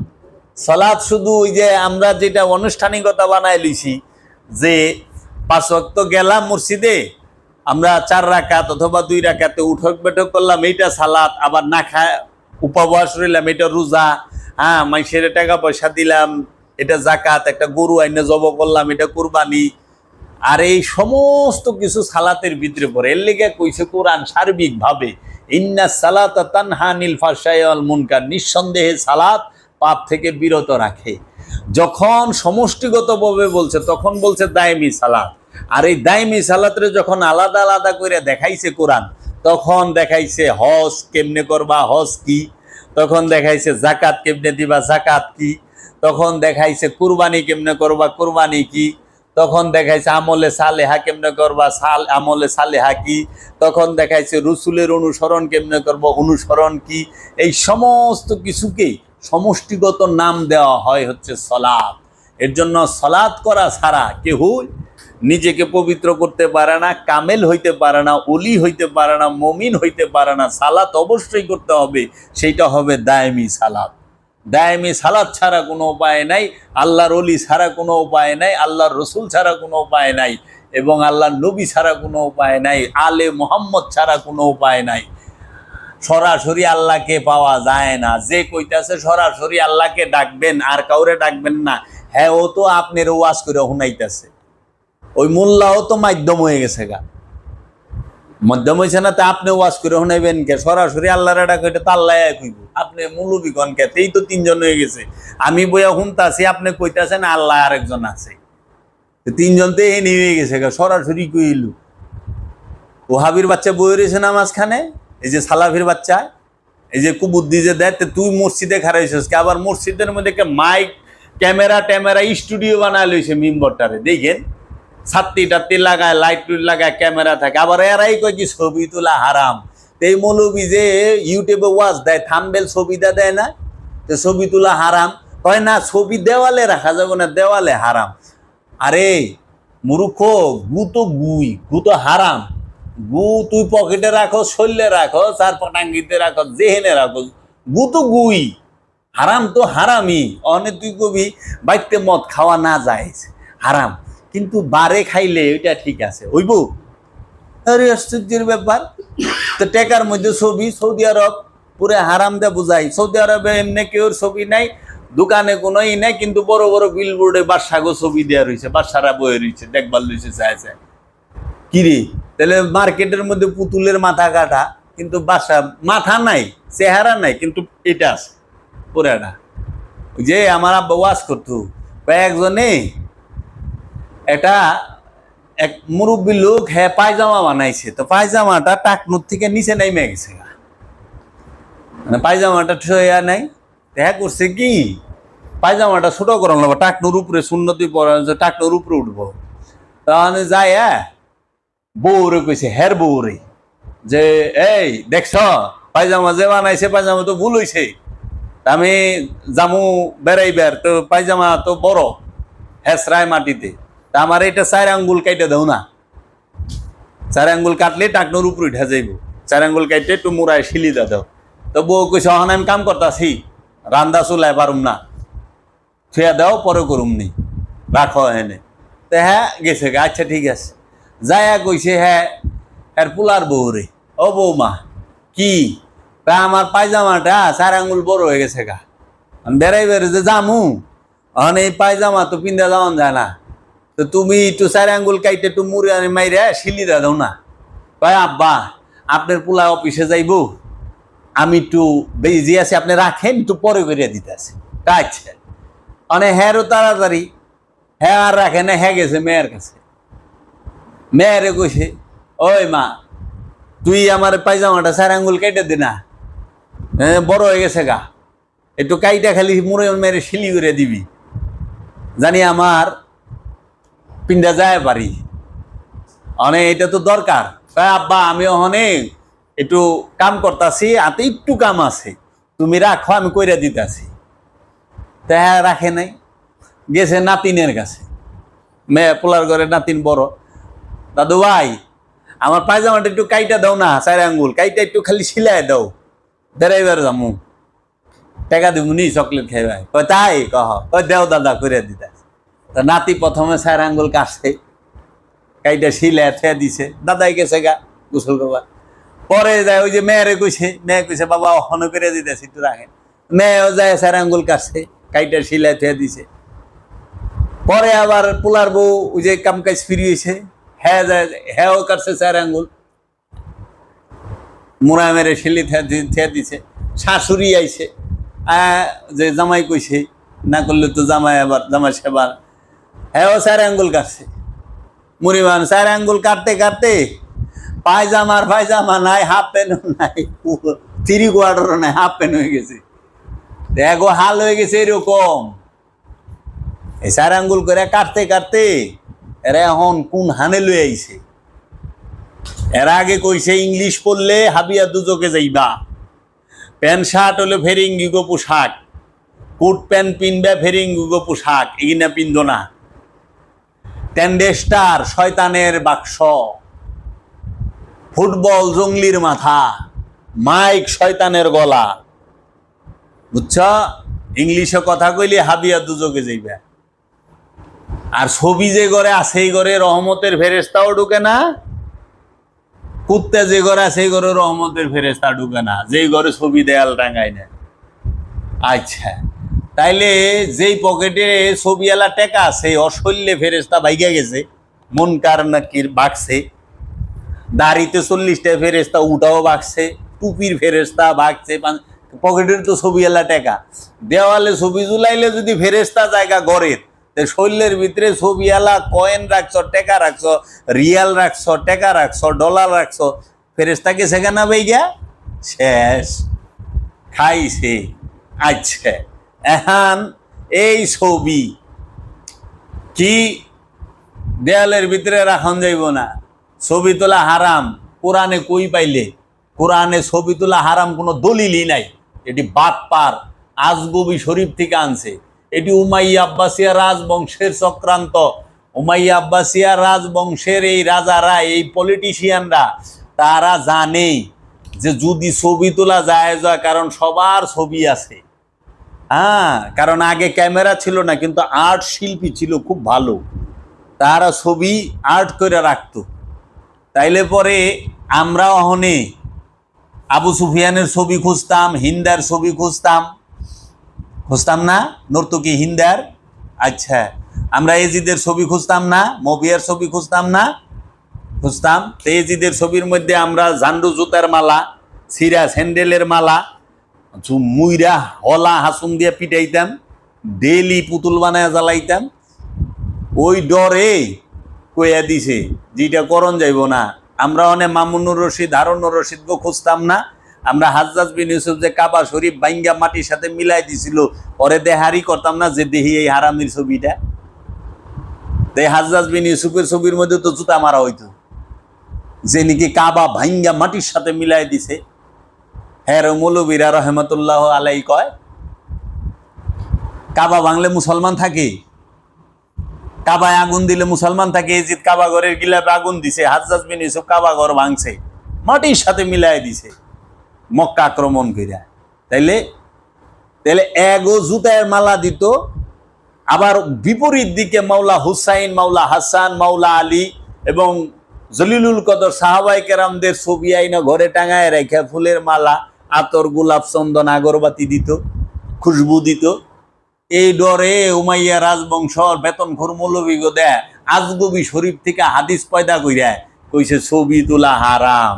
সালাত শুধু ওই যে আমরা যেটা আনুষ্ঠানিকতা বানায় লইছি যে 5 ওয়াক্ত গেলাম মসজিদে, আমরা 4 রাকাত অথবা 2 রাকাতে উঠক বেঠক করলাম, এইটা সালাত। আবার না খায় উপবাস রইলাম, এটা রোজা। হ্যাঁ, মাইসের টাকা পয়সা দিলাম, এটা যাকাত। একটা গরু আইনে জব করলাম, এটা কুরবানি। আর এই সমস্ত কিছু সালাতের ভিতরে পড়ে। এর লেগে কইছে কোরআন সার্বিক ভাবে ইন্না সালাতা তানহা আনিল ফাহশাই ওয়াল মুনকার, নিঃসন্দেহে সালাত পাপ থেকে বিরত রাখে। যখন সমষ্টিগতভাবে বলছে তখন বলছে দায়মি সালাত। আর এই দায়মি সালাতরে যখন আলাদা আলাদা করে দেখাইছে কোরআন, তখন দেখাইছে হজ কেমনে করবা, হজ কি। তখন দেখাইছে জাকাত কেমনে দিবা, জাকাত কি। তখন দেখাইছে কুরবানি কেমনে করবা, কুরবানি কি। তখন দেখাইছে আমলে সালেহা কেমনে করবা, আমলে সালেহা কি। তখন দেখাইছে রসুলের অনুসরণ কেমনে করবো, অনুসরণ কি। এই সমস্ত কিছুকেই সমষ্টিগত নাম দেওয়া হয় হচ্ছে সালাত। এর জন্য সালাত করা ছাড়া কেউ নিজেকে পবিত্র করতে পারে না, কামেল হইতে পারে না, ওলি হইতে পারে না, মুমিন হইতে পারে না। সালাত অবশ্যই করতে হবে, সেইটা হবে দায়মি সালাত। দায়মি সালাত ছাড়া কোনো উপায় নাই, আল্লাহর ওলি ছাড়া কোনো উপায় নাই, আল্লাহর রসুল ছাড়া কোনো উপায় নাই, এবং আল্লাহর নবী ছাড়া কোনো উপায় নাই, আলে মোহাম্মদ ছাড়া কোনো উপায় নাই। সরাসরি আল্লাহকে পাওয়া যায় না। যে কইতাছে সরাসরি আল্লাহকে ডাকবেন আর কাউরে ডাকবেন না, হ্যাঁ ও তো আপনার ওয়াজ করে শুনাইতেছে। ওই মোল্লাও তো মাধ্যম হয়ে গেছে গা, মাধ্যম হয়েছে না। তা আপনি ওয়াজ করে শুনাইবেন কে? সরাসরি আল্লাহরে ডাক, এটা তো আল্লাহ কইব। আপনি মৌলবী গণ কে? এই তো 3 জন হয়ে গেছে। আমি বইয়া শুনতাছি, আপনি কইতাছেন আল্লাহ আরেকজন আছে। তিনজন তো এ নিয়ে গেছে সরাসরি কইল ওহাবির বাচ্চা বই রয়েছে না মাঝখানে, এই যে সালাফির বাচ্চা, এই যে কুবুদ্দি যে দেয়, তুই মসজিদে খারাপ হয়েছিস, আবার মসজিদের মধ্যে মাইক ক্যামেরা ট্যামেরা স্টুডিও বানায় লইছে মিম্বরটারে, দেখেন ছাত্রী টাত্রি লাগায়, লাইট টুইট লাগায়, ক্যামেরা থাকে। আবার এরাই কয় কি ছবি তোলা হারাম। এই মৌলবি যে ইউটিউবে ওয়াজ দেয়, থাম্বনেল ছবিটা দেয় না, তো ছবি তোলা হারাম হয় না, ছবি দেওয়ালে রাখা যাবে না, দেওয়ালে হারাম। আরে মূর্খ, গু তো গুই, গু তো হারাম। গু তুই পকেটে রাখো, শরীরে রাখো, চার টাঙ্গিতে রাখো, যেহেনে রাখো, গু তো গুই, হারাম তো হারামই। অনেক তুই কবি বাইতে মদ খাওয়া না যায় হারাম, কিন্তু বারে খাইলে ওইটা ঠিক আছে ওইব। আরে আশ্চর্যের ব্যাপার। তো টেকার মধ্যে ছবি, সৌদি আরব পুরো হারাম দে বুঝাই। সৌদি আরবে এমনি কেউ ছবি নাই, দোকানে কোনো ই নাই, কিন্তু বড় বড় বিলবোর্ডে বাদশাগো ছবি দেওয়া রয়েছে, বাদশারা বয়ে রয়েছে, দেখবার রয়েছে চায় চায়। কিরে তাহলে মার্কেটের মধ্যে পুতুলের মাথা কাটা, কিন্তু বাদশা মাথা নাই, চেহারা নাই, কিন্তু এটা আছে পুরাটা। যে আমার আব্বা ওয়াজ করতো, একজনে এটা এক মুরব্বী লোক হ্যাঁ পায়জামা বানাইছে, তো পায়জামাটা টাকনুর থেকে নিচে নাইমে গেছে, মানে পায়জামাটা ঠয়া নাই। হ্যাঁ করছে কি, পায়জামাটা ছোট করানো লাগবে, টাকনুর উপরে সুন্নতি পরা, টাকনুর উপরে উঠবো। তাহলে যায় বউরে কইছে, হের বউরে যে এই দেখছ পায়জামা যে বানাইছে, পায়জামা তো ভুল হইছে, আমি জামু বেড়াইবার, তো পায়জামা তো বড় হেসরায় মাটিতে, তা আমার এটা 4 আঙ্গুল কাইটে দাও না। 4 আঙ্গুল কাটলে টাকনোর উপর উঠা যাইব, 4 আঙ্গুল কাইটে একটু মুড়ায় শিলি দাও। তো বউ কইছে অহন আমি কাম করতাছি, রান্দা চুলায় পারুম না, থুয়া দাও পরে করুম নি, রাখো এনে। তো হ্যাঁ গেছে, আচ্ছা ঠিক আছে। যায়া কইছে হ্যাঁ এর পোলার বউরে, ও বৌমা কি, তা আমার পায়জামাটা 4 আঙ্গুল বড় হয়ে গেছে গা, আমি বেড়াই বেড়ে যে জামু, অহন এই পায়জামা তো পিন্দা যাওয়ান যায় না, তো তুমি একটু 4 আঙ্গুল কাইটে একটু মুড়ে আনি মাইরে শিলি দাও না। কয় আব্বা আপনার পোলা অফিসে যাইব, আমি একটু বেজি আছি, আপনি রাখেন, একটু পরে করিয়া দিতে আছে। আচ্ছা অনেক হ্যারও তাড়াতাড়ি, হ্যাঁ আর রাখে না, হ্যাঁ গেছে মেয়ের কাছে। মেয়েরে কইছে ওই মা তুই আমার পায়জামাটা 4 আঙ্গুল কেটে দে না, বড় হয়ে গেছে গা, একটু কাইটা খালি মুড়ে মেরে শিলি করে দিবি, জানি আমার পিন্ডা যায় পারি, অনেক এটা তো দরকার। তাই আব্বা আমি অনেক একটু কাম করতেছি, হাতে একটু কাম আছে, তুমি রাখো আমি কইরা দিতেছি। তা হ্যাঁ রাখে নাই, গেছে নাতিনের কাছে, মেয়ে পোলার ঘরে নাতিন বড়, দাদু ভাই আমার পায়জামাটা একটু কাইটা দাও না, 4 আঙ্গুল কাইটা একটু খালি সিলাই দাও, বেড়াইবার যামু, টাকা দিব নি চকলেট খাইবাই। কয় তাই কহ, ওই দেও দাদা করে দিতে। তা নাতি প্রথমে 4 আঙ্গুল কাটছে, কাইটা সিলাই থে দিছে, দাদাই গেছে গা গোসল করবা। পরে যায় ওই যে মেয়েরে কইছে, মেয়ে কইছে বাবা অহন করে দিতেছি একটু রাখেন, মেয়েও যায় 4 আঙ্গুল কাটছে, কাইটা সিলাই থে দিছে। পরে আবার পোলার বউ ওই যে কাম কাজ ফিরি হয়েছে, হ্যাঁ যায় হ্যাঁ কাটছে 4 আঙ্গুল, মুড়া মেরে শিলি থে দিছে। শাশুড়ি আইছে, যে জামাই কইছে না করলে তো জামাই আবার জামাই সেবা, হ্যাঁ 4 আঙ্গুল কাটছে। মুড়িমান 4 আঙ্গুল কাটতে কাটতে পায়জামা নাই, হাফ প্যান্ট নাই, 3 কোয়ার্টারও নাই, হাফ প্যান্ট হয়ে গেছে। দেখো হাল হয়ে গেছে এরকম। এই 4 আঙ্গুল করে কাটতে কাটতে এরা এখন কোন হানে লই আইছে। এর আগে কইছে ইংলিশ পড়লে হাবিয়া দুজকে যাইবা, প্যান্ট শার্ট হলে ফেরিঙ্গিগো পোশাক, কোট প্যান্ট পিনবে ফেরিঙ্গিগো পোশাক, এগিনা পিনতো না। টেন্ডেস্টার শয়তানের বাক্স, ফুটবল জঙ্গলির মাথা, মাইক শয়তানের গলা, বুঝছ? ইংলিশে কথা কইলে হাবিয়া দুজকে যাইবে। আর ছবি যে ঘরে আছে এই ঘরে রহমতের ফেরেশতাও ঢুকে না, কুত্তে যে ঘরে আছে এই ঘরে রহমতের ফেরেশতা ঢুকে না, যেই ঘরে ছবি দেয়াল টাঙ্গাই না। আচ্ছা তাইলে যেই পকেটে ছবিওয়ালা টেকা আছে অশল্যে ফেরেশতা ভাইগা গেছে, মন কার নাকি বাগছে, দাড়িতে 40টা ফেরেশতা উঠাও বাগছে, টুপির ফেরেশতা বাগছে, পকেটের তো ছবিওয়ালা টেকা, দেওয়ালে ছবি ঝুলাইলে যদি ফেরেশতা জায়গা গড়ের, শরীরের ভিতরে ছবিওয়ালা কয়েন রাখছো, টাকা রাখছো, রিয়াল রাখছো, টাকা রাখছো, ডলার রাখছো, ফেরেশতা গেছে কেনা ভাইয়া? শেষ, খাইছে। আচ্ছা, এখন এই ছবি কি দেয়ালের ভিতরে রাখন যাইব না? ছবি তোলা হারাম, কোরআনে কই পাইলে? কোরআনে ছবি তোলা হারাম কোনো দলিলই নাই। এটি বাটপার আজগবি শরীফ থেকে আনছে। এটি উমাইয়া আব্বাসিয়া রাজবংশের চক্রান্ত। উমাইয়া আব্বাসিয়া রাজবংশের এই রাজারা, এই পলিটিশিয়ানরা, তারা জানে যে যদি ছবি তোলা যায়, কারণ সবার ছবি আছে। হ্যাঁ, কারণ আগে ক্যামেরা ছিল না, কিন্তু আর্ট শিল্পী ছিল খুব ভালো, তারা ছবি আর্ট করে রাখতো। তাইলে পরে আমরা অহনে আবু সুফিয়ানের ছবি খুঁজতাম, হিন্দার ছবি খুঁজতাম না? নর্তকী হিন্দার। আচ্ছা, আমরা এজিদের ছবি খুঁজতাম না? মবিয়ার ছবি খুঁজতাম না? খুঁজতাম। তো এজিদের ছবির মধ্যে আমরা ঝান্ডু জুতার মালা, সিরা স্যান্ডেলের মালা, মুইরা হলা হাসুন দিয়ে পিটাইতাম, ডেলি পুতুল বানায় জ্বালাইতাম। ওই ডরে কইয়া দিছে যেটা করণ যাইব না। আমরা অনেক মামুনুর রশিদ, হারুনুর রশিদকে খুঁজতাম না? আমরা হাজ্জাজ বিন ইউসুফ যে কাবা শরীফ বাইঙ্গা মাটির সাথে মিলাই দিছিল, পরে দেহারি করতাম না যে দেহি এই হারামির ছবিটা? হাজ্জাজ বিন ইউসুফের ছবির মধ্যে তো জুতা মারা হইতো, যে নাকি কাবা ভাঙ্গা মাটির সাথে মিলাই দিছে। হ্যাঁ, মৌলবীরা রহমতুল্লাহ আলাই কয় কাবা ভাঙলে মুসলমান থাকে, কাবায় আগুন দিলে মুসলমান থাকে। এজিদ কাবা ঘরের গিলাপে আগুন দিছে, হাজ্জাজ বিন ইউসুফ কাবা ঘর ভাঙছে, মাটির সাথে মিলাই দিছে মক্কা আক্রমণ কইরা। তাইলে এগো জুতায়ের মালা দিত, আবার বিপরীত দিকে মাওলা হুসাইন, মাওলা হাসান, মাওলা আলী এবং জলিলুল কদর সাহাবায়ে কেরামদের ছবি আইনা ঘরে টাঙায় রেখে ফুলের মালা, আতর, গোলাপ, চন্দন, আগরবাতি দিত, খুশবু দিত। এই ডরে উমাইয়া রাজবংশর বেতনখোর মৌলবীগো দেয় আজগবি শরীফ থেকে হাদিস পয়দা কইরা কইছে ছবি তোলা হারাম।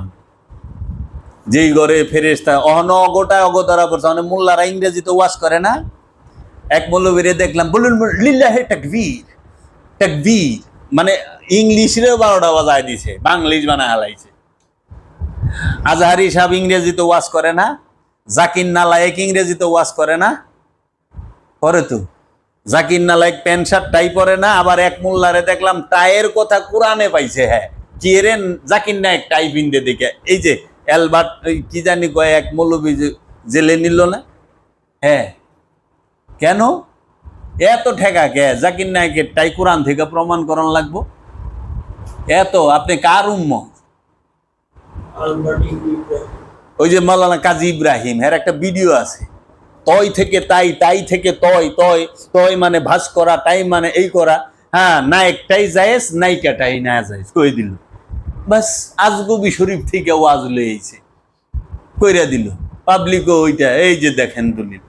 যেই ঘরে ফেরেশতা অহন অগোটায় অগতারা করছে, মানে মোল্লারা ইংরেজিতে ওয়াজ করে না? এক মৌলবীরে দেখলাম, বলুন লিল্লাহে তাকবীর, তাকবীর মানে ইংলিশে 12টা বাজায় দিছে, বাংলিশ বানায় হালাইছে। আজহারি সাহেব ইংরেজিতে ওয়াজ করে না? জাকির নালায়েক ইংরেজিতে ওয়াজ করে না? পরে তো জাকির নালায়েক প্যান্ট শার্ট টাই পরে না? আবার এক মোল্লারে দেখলাম টাইয়ের কথা কোরআনে পাইছে। হ্যাঁ, কি রে জাকির নায়েক টাই পিনতে দেখে, এই যে অ্যালবার্ট কি জানি কয় এক মৌলবী জেলে নিল না? হ্যাঁ, কেন এত ঠেকা কে? জাকির নায়েকের টাই কোরআন থেকে প্রমাণ করণ লাগবো? এত আপনি কার উম্মত? ওই যে মাওলানা কাজী ইব্রাহিম, এর একটা ভিডিও আছে, তয় থেকে তাই, তাই থেকে তয়, তয় তয় মানে ভাস করা, তাই মানে এই করা। হ্যাঁ, নায়কটাই জায়েজ, নায়িকাটাই না জায়েজ কই দিল। বাস আজগবি শরীফ থেকে ওয়াজ লইছে, কইরা দিল। পাবলিকও ওইটা এই যে দেখেন দলিল।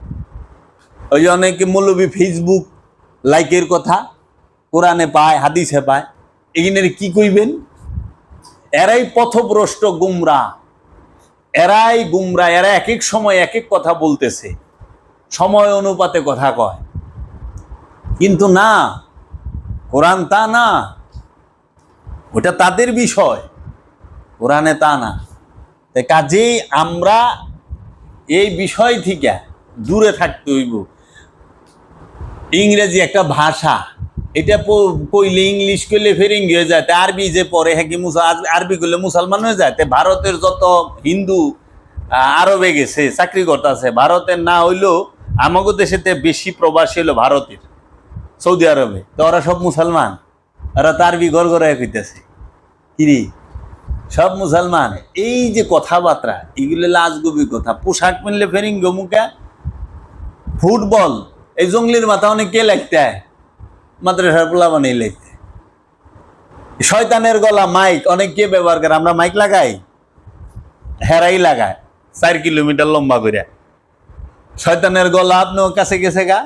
ওই যে অনেকে মৌলবী ফেসবুক লাইকের কথা কোরআনে পায়, হাদিসে পায়, এখানে কি কইবেন? এরাই পথভ্রষ্ট, গুমরা, এরাই গুমরা। এরা এক এক সময় এক এক কথা বলতেছে, সময় অনুপাতে কথা কয়, কিন্তু না, কোরআন তা না, ওটা তাদের বিষয়, কোরআনে তা না। কাজেই আমরা এই বিষয় থেকে দূরে থাকতে হইব। ইংরেজি একটা ভাষা, এটা কইলে ইংলিশ কইলে ফেরিঙ্গি হয়ে যায়, আরবি যে পড়ে হ্যাঁ কি আরবি করলে মুসলমান হয়ে যায়। ভারতের যত হিন্দু আরবে গেছে চাকরি করতেছে, ভারতের না হইলেও আমাদের দেশেতে বেশি প্রবাসী হলো ভারতের, সৌদি আরবে, তো ওরা সব মুসলমান, ওরা তো আরবি ঘর ঘরে কইতেছে কিরি, সব মুসলমান। এই যে কথাবার্তা, এগুলো লাজগবি কথা। পোশাক কিনলে ফেরিঙ্গি মুখে, ফুটবল এই জঙ্গলির মাথা অনেক কে লাগতে, মাদ্রাসার পোলা বানিয়ে লাগতে। শয়তানের গলা মাইক অনেক কে ব্যবহার করে, আমরা মাইক লাগাই, হেরাই লাগায় 4 কিলোমিটার লম্বা করে। শয়তানের গলা আপনিও কাছে গেছে গা,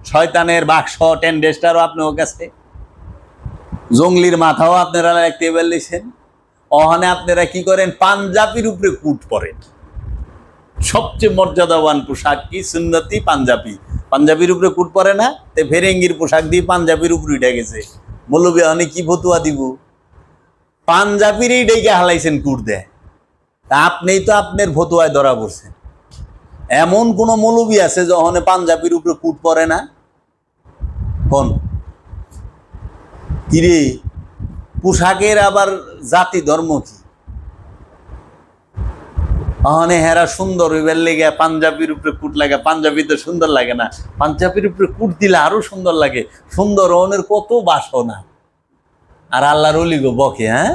শয়তানের বাক্স টেন্ডেস্টারও আপনিও কাছে, জঙ্গলির মাথাও আপনারা লাগতে পারলেছেন। ওখানে আপনারা কি করেন? পাঞ্জাবির উপরে কুট পরেন। সবচেয়ে মর্যাদাবান পোশাক কি? সুন্নতি পাঞ্জাবি। পাঞ্জাবির উপরে কুট পরে না, তে ফেরেঙ্গির পোশাক দিয়ে পাঞ্জাবির উপরে উঠে গেছে। মৌলবী অনেক কি ফতুয়া দিব, পাঞ্জাবিরই ডেকে হালাইছেন কুট দেয়। তা আপনিই তো আপনার ফতুয়ায় ধরা পড়ছেন। এমন কোন মৌলবী আছে যখন পাঞ্জাবির উপরে কুট পরে না? কোন কিরে, পোশাকের আবার জাতি ধর্ম কি? হেরা সুন্দর হইবার লেগে পাঞ্জাবির উপরে কুট লাগে। পাঞ্জাবি তো সুন্দর লাগে না, পাঞ্জাবির উপরে কুট দিলে আরো সুন্দর লাগে। সুন্দর অনের কত বাসনা। আর আল্লাহর ওলি গো বকে, হ্যাঁ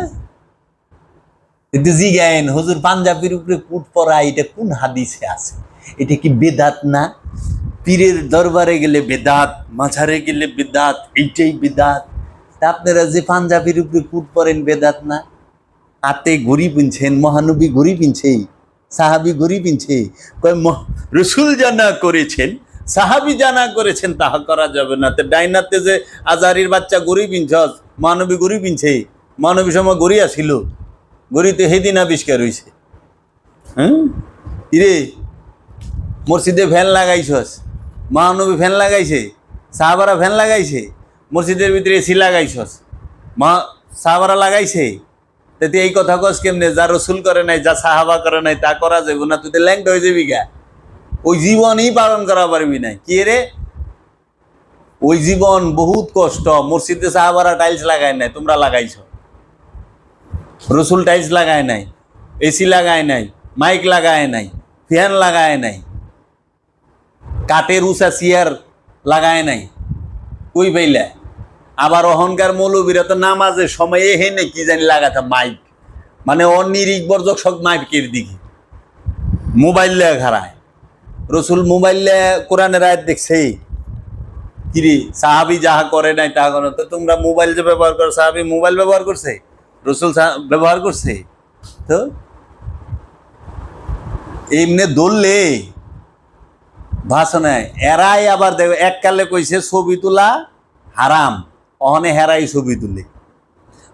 কিন্তু জিগায়েন হুজুর পাঞ্জাবির উপরে কুট পরা এটা কোন হাদিসে আছে? এটা কি বেদাত না? পীরের দরবারে গেলে বেদাত, মাঝারে গেলে বেদাত, এইটাই বেদাত। তা আপনারা যে পাঞ্জাবির উপরে কুট পরেন বেদাত না? হাতে ঘড়ি পিনছেন, মহানবী ঘড়ি পিনছে, সাহাবি ঘড়ি পিনছে। রসুল জানা করেছেন, সাহাবি জানা করেছেন, তাহা করা যাবে না। তো ডাইনাতে যে আজারির বাচ্চা ঘড়ি পিনছস, মহানবী ঘড়ি পিনছে, মহানবী সময় ঘড়ি আসিল, ঘড়িতে সেদিন আবিষ্কার হয়েছে। হ্যাঁ ইরে, মসজিদে ফ্যান লাগাইছস, মহানবী ফ্যান লাগাইছে, সাহাবারা ফ্যান লাগাইছে, মসজিদের ভিতরে এসি লাগাইছস, সাহাবারা লাগাইছে। তুই এই কথা কস কেমনে? যা রসুল করে নাই, যা সাহাবা করে নাই, তা করা যাবে না? তুই তো ল্যাংটা হয়ে যাবি গা, ওই জীবনই পালন করা পারবি না। কি রে, ওই জীবন বহুত কষ্ট। মসজিদে সাহাবারা টাইলস লাগায় নাই, তোমরা লাগাইছ। রসুল টাইলস লাগায় নাই, এসি লাগায় নাই, মাইক লাগায় নাই, ফ্যান লাগায় নাই, কাঠের উঁচা চেয়ার লাগায় নাই, কই পাইলা? আবার অহংকার মৌলবীরা তো নামাজের সময় হেনে কি জানি লাগাতে মাইক, মানে অনিরিক বর্জক সব মাইকের দিকে মোবাইল খারায়। রসুল মোবাইল কোরআনের আয়াত দেখছে কিরে, সাহাবি যাহা করে নাই তাহা করে। তো তোমরা মোবাইল যে ব্যবহার করো, সাহাবি মোবাইল ব্যবহার করছে, রসুল ব্যবহার করছে? তো এমনি দললে ভাষণায় এরাই আবার দেখো এককালে কইছে ছবি তোলা হারাম, অহনে হেরাই ছবি তুলে,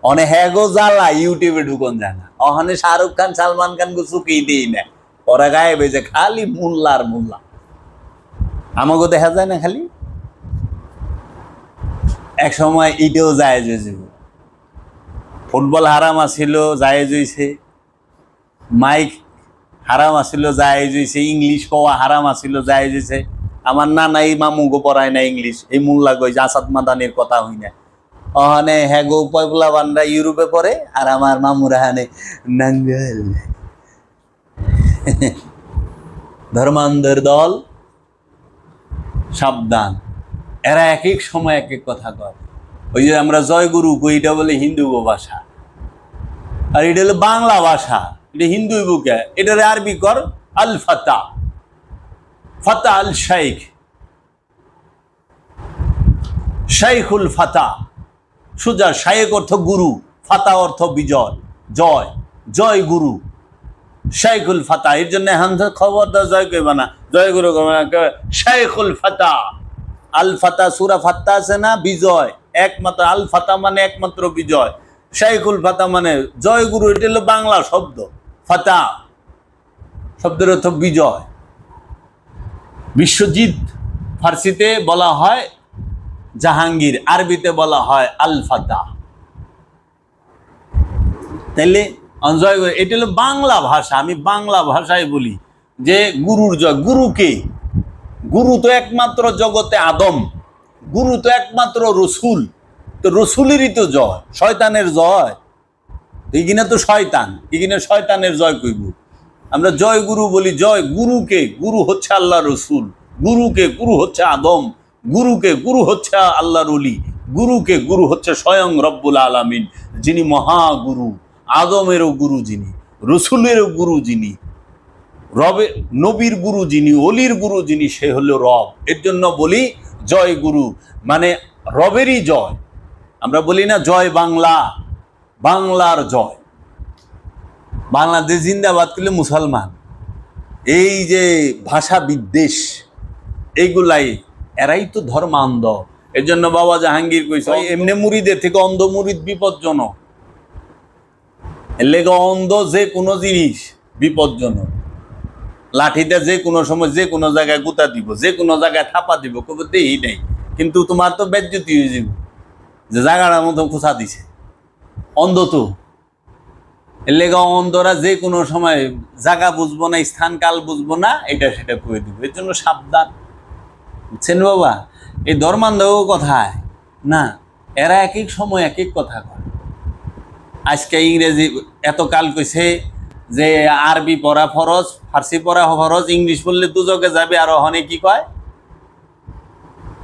অনে হ্যাগো জ্বালা ইউটিউবে ঢুকন যায় না। অহনে শাহরুখ খান সালমান খান গো চুকেই দিই না, ওরা গায়ে বেজে খালি মোল্লার মোল্লা। আমাকে দেখা যায় না খালি? এক সময় এটাও জায়েজ হয়েছে, ফুটবল হারাম আসিল জায়েজ হয়েছে, মাইক হারাম আসিল জায়েজ হয়েছে, ইংলিশ কওয়া হারাম আসিল জায়েজ হয়েছে। আমার নানাই মামুগো পড়ায় না ইংলিশ, এই মোল্লা কই আসাদ মাদানির কথা হই না। ওখানে হ্যাগো পয়পুলা বানরা ইউরোপে পড়ে, আর আমার মামুরা হানে নাঙ্গল। ধর্মান্ধের দল সাবধান, এরা এক এক সময় এক এক কথা কয়। ওই যে আমরা জয় গুরু কই, এটা বলে হিন্দু ভাষা, আর এটা হলো বাংলা ভাষা। এটা হিন্দু বুকে, এটারে আরবি কর আল ফাতা, ফাতা আল শাইখ, শাইখুল ফাতা। সুজা শায়েক অর্থ গুরু, ফাতা অর্থ বিজয়, জয়, জয় গুরু, শাইখুল ফাতা। এর জন্য খবরদার জয় কইবা না, জয় গুরু কইবা না, শাইখুল ফাতা। আল ফাতা, সূরা ফাত্তা আছে না, বিজয় একমাত্র। আল ফাতা মানে একমাত্র বিজয়, শাইখুল ফাতা মানে জয় গুরু। এটা হলো বাংলা শব্দ। ফাতা শব্দের অর্থ বিজয়। বিশ্বজিৎ ফার্সিতে বলা হয় জাহাঙ্গীর, আরবিতে বলা হয় আল ফাতা। তাইলে জয়, এটা হলো বাংলা ভাষা। আমি বাংলা ভাষায় বলি যে গুরুর জয়। গুরুকে, গুরু তো একমাত্র জগতে আদম, গুরু তো একমাত্র রসুল। তো রসুলেরই তো জয়, শয়তানের জয় এইখানে তো শয়তান, এখানে শয়তানের জয় কইব। আমরা জয় গুরু বলি। জয় গুরুকে, গুরু হচ্ছে আল্লাহ রসুল, গুরুকে গুরু হচ্ছে আদম, গুরুকে গুরু হচ্ছে আল্লাহর ওলি, গুরুকে গুরু হচ্ছে স্বয়ং রব্বুল আলামিন, যিনি মহাগুরু। আদমেরও গুরু যিনি, রসুলেরও গুরু যিনি, রবের নবীর গুরু যিনি, অলির গুরু যিনি, সে হলো রব। এর জন্য বলি জয় গুরু, মানে রবেরই জয়। আমরা বলি না জয় বাংলা, বাংলার জয়। বাংলাদেশ জিন্দাবাদ করলে মুসলমান। এই যে ভাষা বিদ্বেষ, এইগুলাই, এরাই তো ধর্মান্ধ। এর জন্য বাবা জাহাঙ্গীর কইছে এমনি মুরিদের থেকে অন্ধ মুরিদ বিপজ্জনক। এর লেগে অন্ধ যে কোনো জিনিস বিপজ্জনক। লাঠিতে যে কোনো সময় যে কোনো জায়গায় গুতা দিব, যে কোনো জায়গায় থাপা দিব, কবে দেই নেই, কিন্তু তোমার তো বেজ্জতি হয়ে যাব যে জায়গাটার মতো খোঁচা দিছে। অন্ধ তো, এর লেগে অন্ধরা যে কোনো সময় জায়গা বুঝবো না, স্থান কাল বুঝবো না, এটা সেটা কয়ে দিব। এর জন্য সাবধান, বুঝছেন বাবা? এই ধর্মান্ধও কথায় না, এরা এক এক সময় এক এক কথা কয়। আজকে ইংরেজি এত কাল কইছে যে আরবি পড়া ফরজ, ফার্সি পড়া ফরজ, ইংলিশ পড়লে দুজকে যাবে, আর ওখানে কি কয়,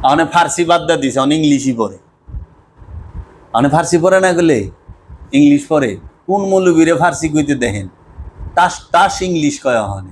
ওখানে ফার্সি বাদ দিয়ে দিছে, অনেক ইংলিশই পড়ে। ওখানে ফার্সি পড়ে না গেলে ইংলিশ পড়ে। কোন মৌলবীরে ফার্সি কইতে দেখেন, তাস তাস ইংলিশ কয় ওখানে।